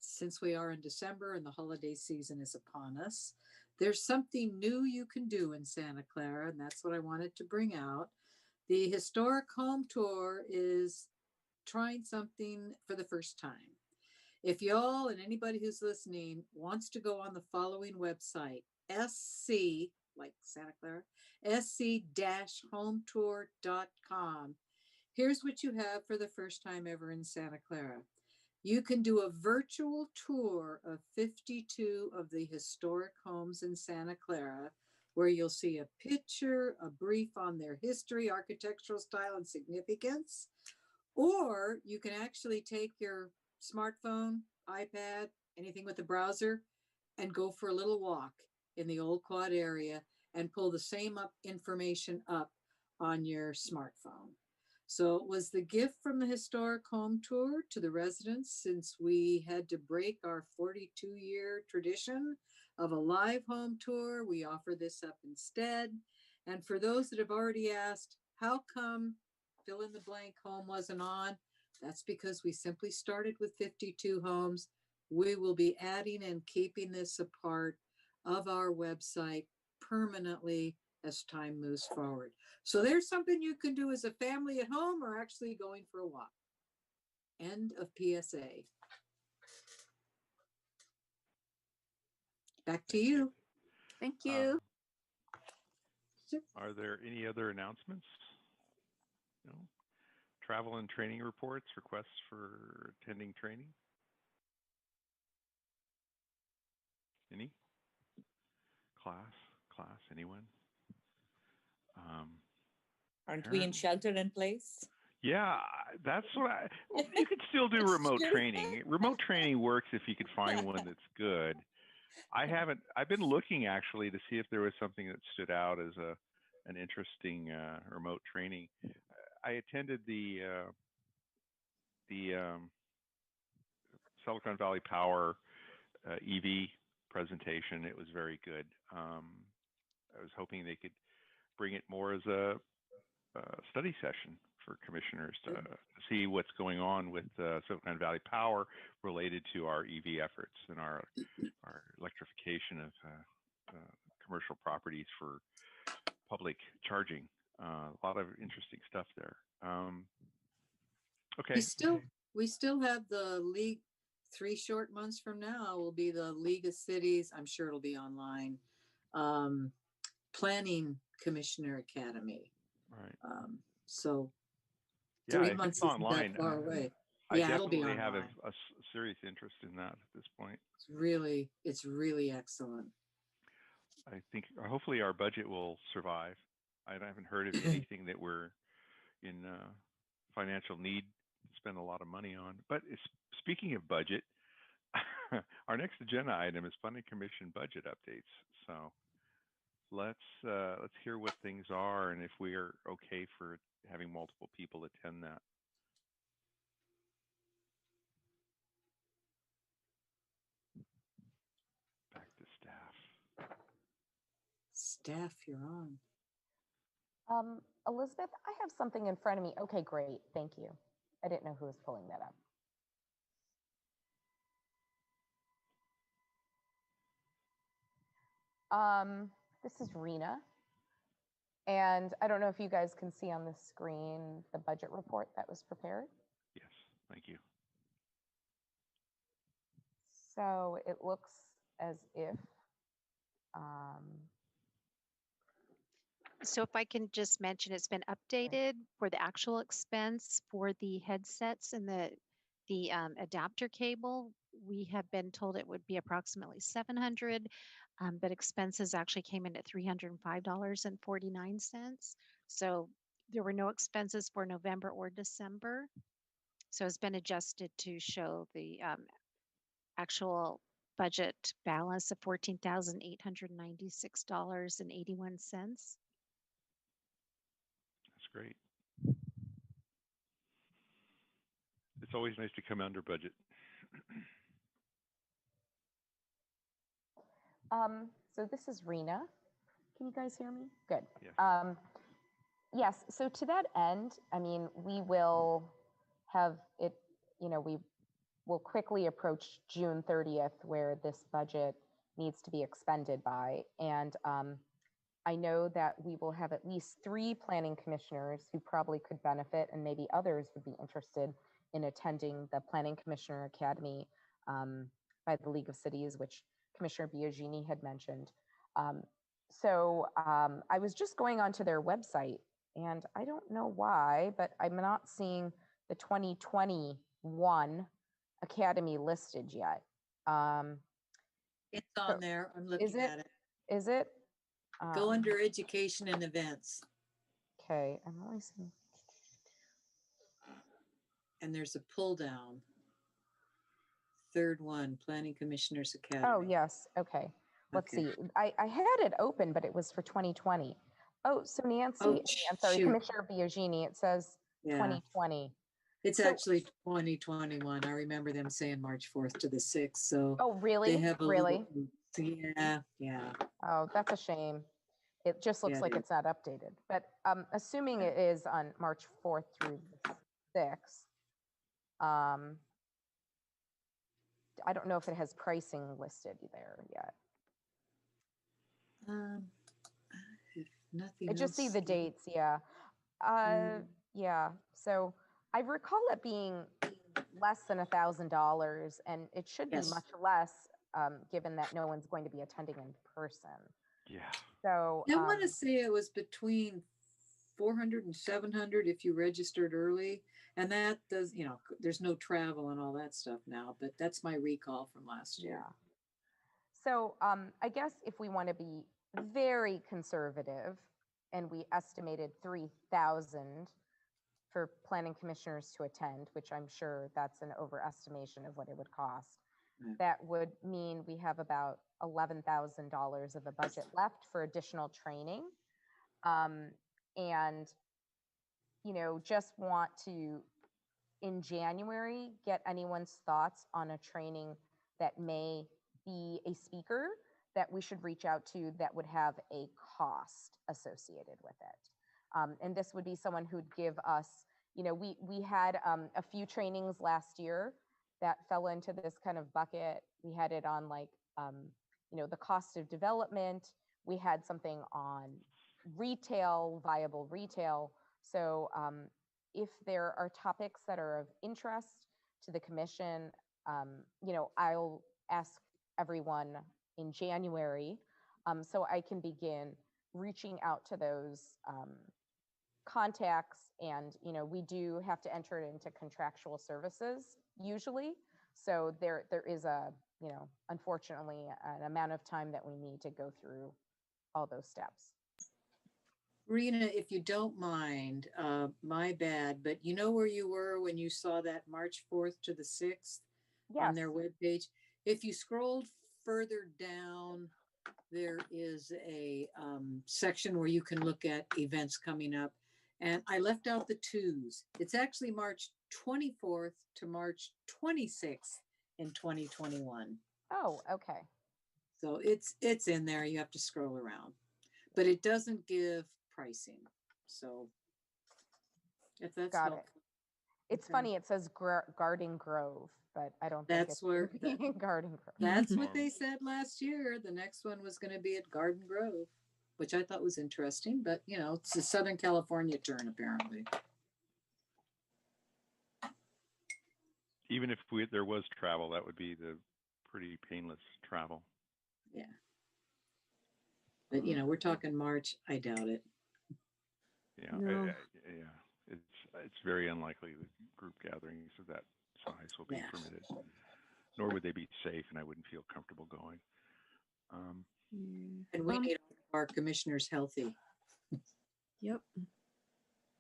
Since we are in December and the holiday season is upon us, there's something new you can do in Santa Clara, and that's what I wanted to bring out. The Historic Home Tour is trying something for the first time. If y'all and anybody who's listening wants to go on the following website, SC, like Santa Clara, sc-hometour.com. Here's what you have for the first time ever in Santa Clara. You can do a virtual tour of 52 of the historic homes in Santa Clara, where you'll see a picture, a brief on their history, architectural style, and significance. Or you can actually take your smartphone, iPad, anything with a browser, and go for a little walk in the Old Quad area and pull the same information up on your smartphone. So it was the gift from the Historic Home Tour to the residents since we had to break our 42-year tradition of a live home tour. We offer this up instead. And for those that have already asked, how come fill in the blank home wasn't on? That's because we simply started with 52 homes. We will be adding and keeping this a part of our website permanently as time moves forward. So there's something you can do as a family at home or actually going for a walk. End of PSA. Back to you. Thank you. Are there any other announcements? No? Travel and training reports, requests for attending training? Any? Class, anyone? Aren't we in shelter in place? Yeah, that's what you could still do remote training. Remote training works if you could find one that's good. I've been looking actually to see if there was something that stood out as an interesting remote training. I attended the Silicon Valley Power EV presentation. It was very good. I was hoping they could bring it more as a study session for commissioners to see what's going on with Silicon Valley Power related to our EV efforts and our electrification of commercial properties for public charging. A lot of interesting stuff there. Okay. We still have the league. 3 short months from now will be the League of Cities. I'm sure it'll be online. Planning Commissioner Academy. Right. So Yeah, 3 if months it's isn't online, that far away. I Yeah, it'll be definitely have online. a serious interest in that at this point. It's really excellent. I think hopefully our budget will survive. I haven't heard of anything that we're in financial need to spend a lot of money on. But speaking of budget, our next agenda item is Planning Commission budget updates. So let's hear what things are and if we are okay for having multiple people attend that. Back to staff. Staff, you're on. Elizabeth, I have something in front of me. Okay, great. Thank you. I didn't know who was pulling that up. This is Rena. And I don't know if you guys can see on the screen the budget report that was prepared. Yes, thank you. So it looks as if So if I can just mention, it's been updated for the actual expense for the headsets and the adapter cable. We have been told it would be approximately 700, but expenses actually came in at $305.49. So there were no expenses for November or December. So it's been adjusted to show the actual budget balance of $14,896.81. That's great. It's always nice to come under budget. So this is Rena. Can you guys hear me? Good. Yes. Yes. So to that end, I mean, we will have it, we will quickly approach June 30th where this budget needs to be expended by. And I know that we will have at least 3 planning commissioners who probably could benefit, and maybe others would be interested in attending the Planning Commissioner Academy by the League of Cities, which Commissioner Biagini had mentioned. So I was just going onto their website, and I don't know why, but I'm not seeing the 2021 Academy listed yet. It's on there. I'm looking at it. Is it? Go under Education and Events. Okay, I'm only seeing. And there's a pull down. Third one, Planning Commissioners Academy. Oh, yes. Okay. Let's see. I had it open, but it was for 2020. Oh, so Nancy, I'm sorry, shoot. Commissioner Biagini, it says 2020. It's actually 2021. I remember them saying March 4th to the 6th. So oh, really? They have a really? Yeah. Oh, that's a shame. It just looks like it's not updated. But assuming it is on March 4th through the 6th, I don't know if it has pricing listed there yet. If nothing I just see else, the dates, yeah. Yeah, so I recall it being less than $1,000, and it should be much less, given that no one's going to be attending in person. Yeah. So I want to say it was between 400 and 700 if you registered early, and that does, there's no travel and all that stuff now, but that's my recall from last year. Yeah. So I guess if we want to be very conservative, and we estimated 3,000 for planning commissioners to attend, which I'm sure that's an overestimation of what it would cost. That would mean we have about $11,000 of a budget left for additional training. And, just want to, in January, get anyone's thoughts on a training that may be a speaker that we should reach out to that would have a cost associated with it. And this would be someone who'd give us, we had a few trainings last year that fell into this kind of bucket. We had it on the cost of development. We had something on retail, viable retail. So if there are topics that are of interest to the commission, I'll ask everyone in January so I can begin reaching out to those contacts. And, we do have to enter it into contractual services usually. So there is unfortunately, an amount of time that we need to go through all those steps. Rena, if you don't mind, my bad, but you know where you were when you saw that March 4th to the 6th on their webpage? If you scrolled further down, there is a section where you can look at events coming up. And I left out the 2s. It's actually March 24th to March 26th in 2021. Oh, okay. So it's in there. You have to scroll around, but it doesn't give pricing. So if that's Got helpful. it. It's funny. It says Garden Grove, but I don't think That's where Garden Grove. That's what they said last year. The next one was going to be at Garden Grove, which I thought was interesting, but it's a Southern California turn apparently. Even if there was travel, that would be the pretty painless travel. Yeah. But we're talking March. I doubt it. Yeah, No. yeah. It's very unlikely that group gatherings of that size will be permitted, nor would they be safe, and I wouldn't feel comfortable going. And we need our commissioners healthy. Yep.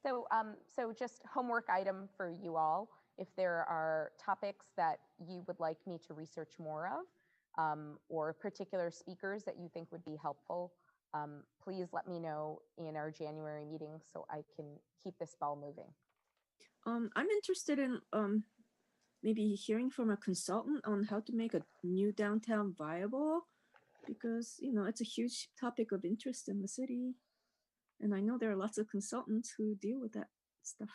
So just homework item for you all. If there are topics that you would like me to research more of, or particular speakers that you think would be helpful, please let me know in our January meeting so I can keep this ball moving. I'm interested in maybe hearing from a consultant on how to make a new downtown viable, because it's a huge topic of interest in the city, and I know there are lots of consultants who deal with that stuff.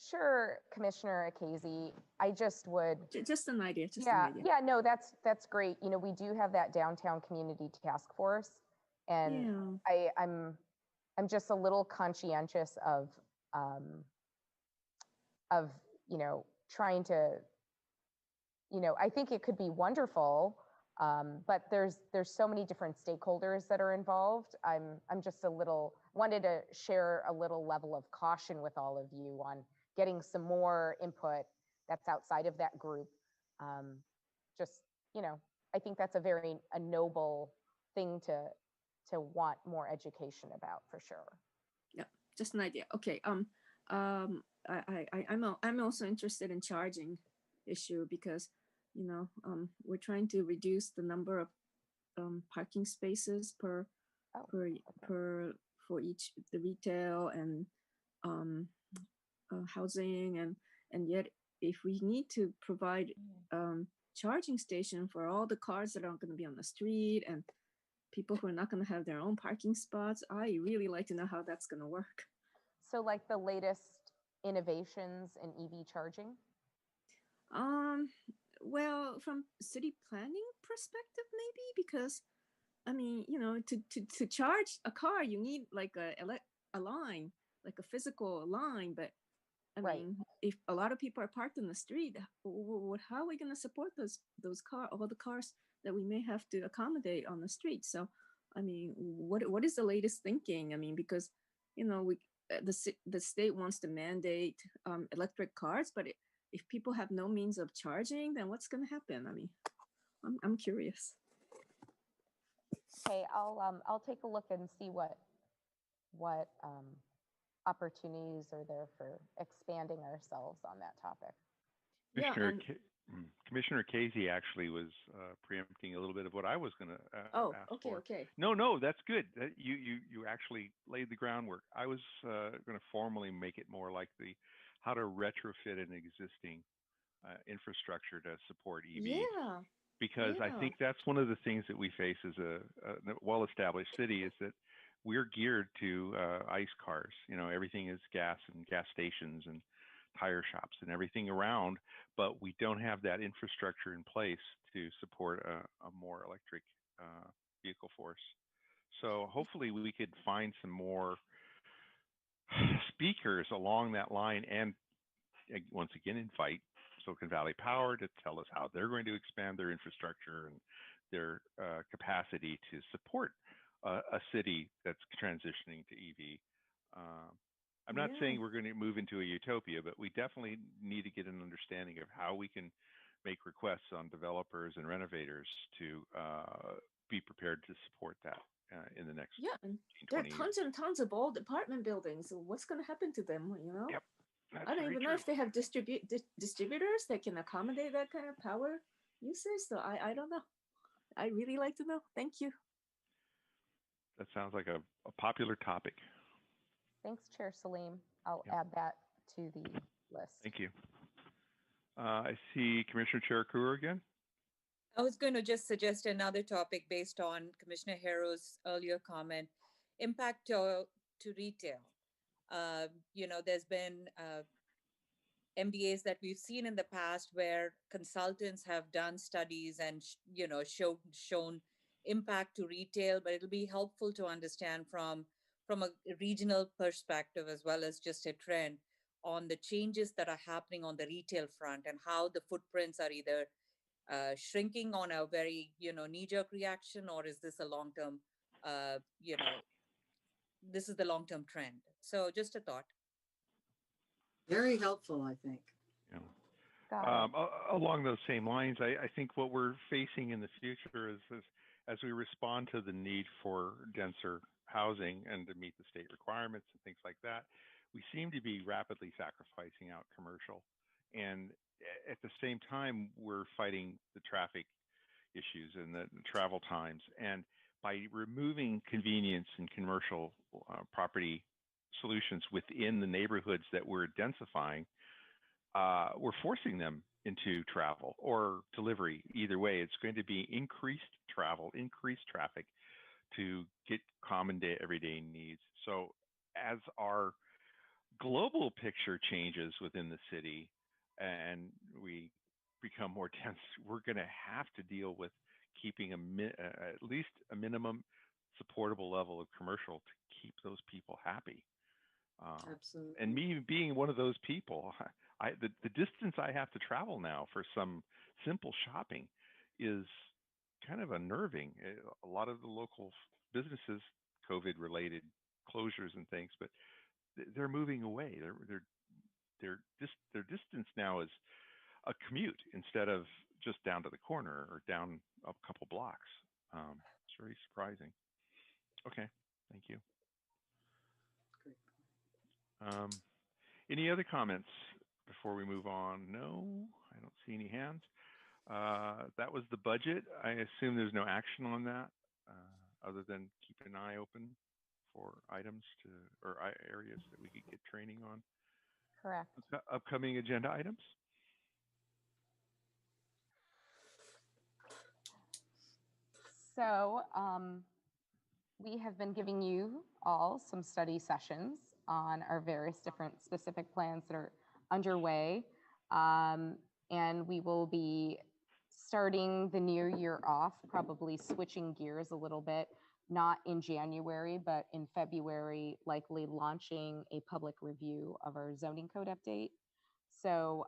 Sure, Commissioner Akazi. I just would just an idea. Yeah, no, that's great. We do have that downtown community task force, and I'm just a little conscientious of trying to, I think it could be wonderful, but there's so many different stakeholders that are involved. I'm just wanted to share a little level of caution with all of you on getting some more input that's outside of that group. I think that's a noble thing to want more education about, for sure. Yeah, just an idea. Okay. I'm also interested in charging issue because we're trying to reduce the number of parking spaces for each the retail and housing, and yet if we need to provide charging station for all the cars that are going to be on the street and people who are not going to have their own parking spots, I really like to know how that's going to work. So like the latest innovations in EV charging? Well, from city planning perspective, maybe, because I mean, to charge a car, you need like a line, like a physical line. But I mean, if a lot of people are parked in the street, how are we going to support all the cars that we may have to accommodate on the street? So, I mean, what is the latest thinking? I mean, because the state wants to mandate electric cars, but if people have no means of charging, then what's going to happen? I mean, I'm curious. Okay, I'll take a look and see what opportunities are there for expanding ourselves on that topic. Commissioner Casey actually was preempting a little bit of what I was going to ask for. Okay. No, that's good. You actually laid the groundwork. I was going to formally make it more like how to retrofit an existing infrastructure to support EVs. Yeah. Because I think that's one of the things that we face as a well-established city is that we're geared to ICE cars. Everything is gas and gas stations and tire shops and everything around, but we don't have that infrastructure in place to support a more electric vehicle force. So hopefully we could find some more speakers along that line, and once again invite Silicon Valley Power to tell us how they're going to expand their infrastructure and their capacity to support a city that's transitioning to EV. I'm not saying we're going to move into a utopia, but we definitely need to get an understanding of how we can make requests on developers and renovators to be prepared to support that in the next and there are 20 tons years. and tons of old apartment buildings. So what's going to happen to them? You know? Yep. That's I don't very even know true. if they have distributors that can accommodate that kind of power usage. So I don't know. I really like to know. Thank you. That sounds like a popular topic. Thanks, Chair Salim. I'll add that to the list. Thank you. I see Commissioner Chair Kruger again. I was going to just suggest another topic based on Commissioner Harrow's earlier comment, impact to retail. There's been MBAs that we've seen in the past where consultants have done studies and, shown impact to retail, but it'll be helpful to understand from a regional perspective as well as just a trend on the changes that are happening on the retail front and how the footprints are either shrinking on a very, knee-jerk reaction, or is this a long-term, this is the long-term trend. So just a thought. Very helpful, I think. Along those same lines, I think what we're facing in the future is as we respond to the need for denser housing and to meet the state requirements and things like that, we seem to be rapidly sacrificing out commercial. And at the same time, we're fighting the traffic issues and the travel times. And by removing convenience and commercial property solutions within the neighborhoods that we're densifying, we're forcing them into travel or delivery. Either way, it's going to be increased travel, increased traffic to get common day, everyday needs. So as our global picture changes within the city and we become more dense, we're going to have to deal with keeping at least a minimum supportable level of commercial to keep those people happy. Absolutely. And me being one of those people, the distance I have to travel now for some simple shopping is kind of unnerving. A lot of the local businesses, COVID-related closures and things, but they're moving away. Their distance now is a commute instead of just down to the corner or down a couple blocks. It's very surprising. Okay, thank you. Any other comments before we move on? No, I don't see any hands. That was the budget. I assume there's no action on that other than keep an eye open for items or areas that we could get training on. Correct. Upcoming agenda items. So we have been giving you all some study sessions on our various different specific plans that are underway. And we will be starting the new year off, probably switching gears a little bit, not in January, but in February, likely launching a public review of our zoning code update. So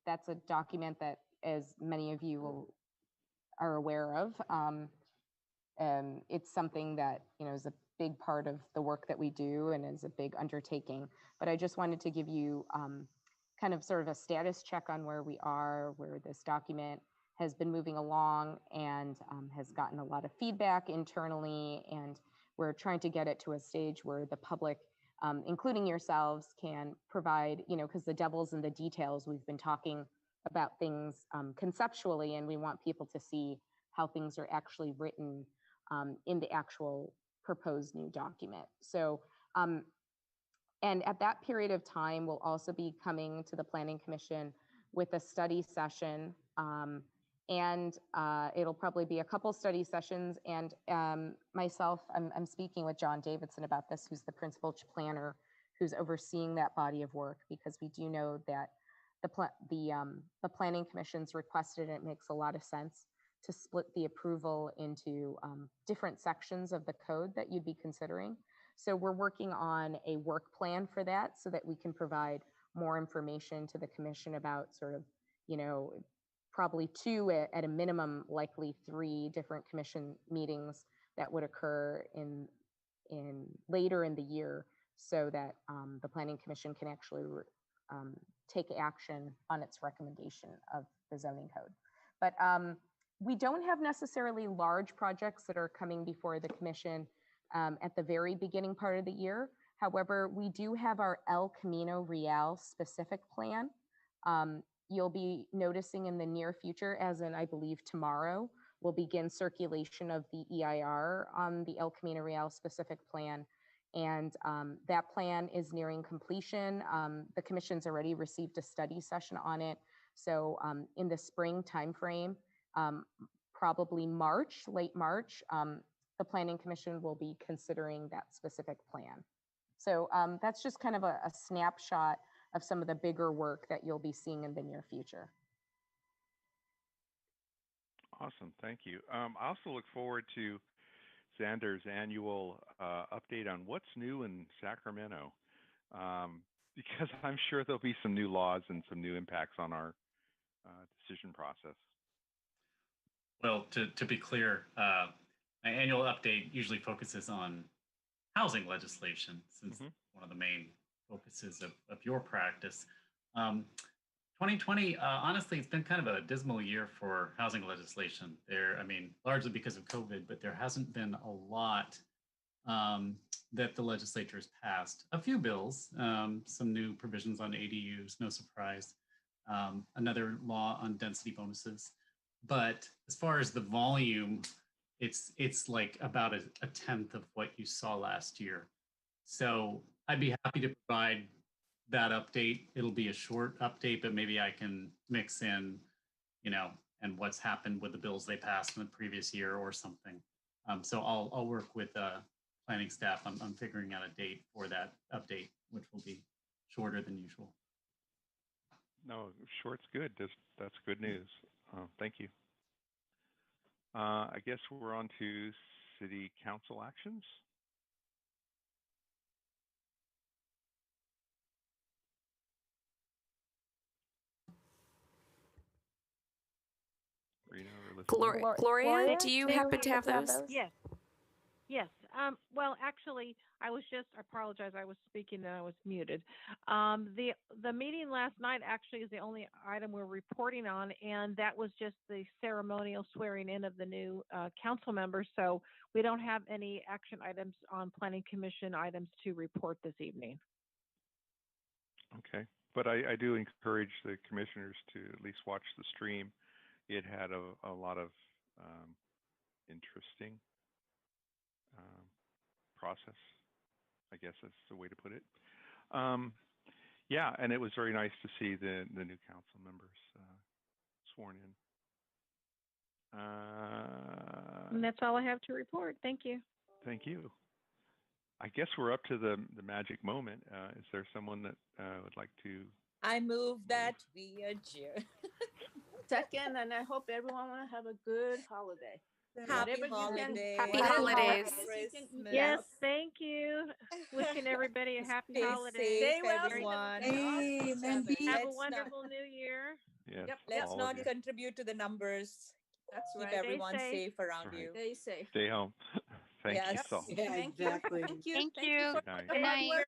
that's a document that, as many of you are aware of, it's something that is a big part of the work that we do and is a big undertaking. But I just wanted to give you kind of sort of a status check on where we are, where this document has been moving along and has gotten a lot of feedback internally. And we're trying to get it to a stage where the public, including yourselves, can provide, because the devil's in the details. We've been talking about things conceptually, and we want people to see how things are actually written in the actual proposed new document. So, and at that period of time, we'll also be coming to the Planning Commission with a study session. And it'll probably be a couple study sessions. And myself, I'm speaking with John Davidson about this, who's the principal planner, who's overseeing that body of work, because we do know that the Planning Commission's requested, and it makes a lot of sense, to split the approval into different sections of the code that you'd be considering. So we're working on a work plan for that so that we can provide more information to the commission about sort of, probably two at a minimum, likely 3 different commission meetings that would occur in later in the year, so that the Planning Commission can actually take action on its recommendation of the zoning code. But we don't have necessarily large projects that are coming before the commission at the very beginning part of the year. However, we do have our El Camino Real specific plan. You'll be noticing in the near future, as in I believe tomorrow, we'll begin circulation of the EIR on the El Camino Real specific plan. And that plan is nearing completion. The commission's already received a study session on it. So in the spring timeframe, probably March, late March, the Planning Commission will be considering that specific plan. So that's just kind of a snapshot of some of the bigger work that you'll be seeing in the near future. Awesome, thank you. I also look forward to Xander's annual update on what's new in Sacramento, because I'm sure there'll be some new laws and some new impacts on our decision process. Well, to be clear, my annual update usually focuses on housing legislation, since one of the main focuses of your practice. 2020, honestly, it's been kind of a dismal year for housing legislation. Largely because of COVID, but there hasn't been a lot that the legislature has passed. A few bills, some new provisions on ADUs, no surprise. Another law on density bonuses. But as far as the volume, it's like about a tenth of what you saw last year. So I'd be happy to provide that update. It'll be a short update, but maybe I can mix in, and what's happened with the bills they passed in the previous year or something. So I'll work with planning staff. I'm figuring out a date for that update, which will be shorter than usual. No, short's good. That's good news. Thank you. I guess we're on to city council actions. Gloria, do you happen to have those? Yes. Well, actually, I apologize. I was speaking and I was muted. The meeting last night actually is the only item we're reporting on, and that was just the ceremonial swearing in of the new council members. So we don't have any action items on Planning Commission items to report this evening. Okay, but I do encourage the commissioners to at least watch the stream. It had a lot of interesting process, I guess that's the way to put it. Yeah, and it was very nice to see the new council members sworn in. And that's all I have to report. Thank you. Thank you. I guess we're up to the magic moment. Is there someone that would like to? I move that we adjourn. Second, and I hope everyone will have a good holiday. Happy holidays. Happy holidays. Yes, thank you. Wishing everybody a happy holiday. Stay safe, everyone. Have a wonderful new year. Yes, Yep. Let's not contribute to the numbers. That's right. Keep everyone Stay safe around you. Stay safe. Stay home. Thank you so. Yeah, exactly. Thank you. Thank you. Good night. Good night.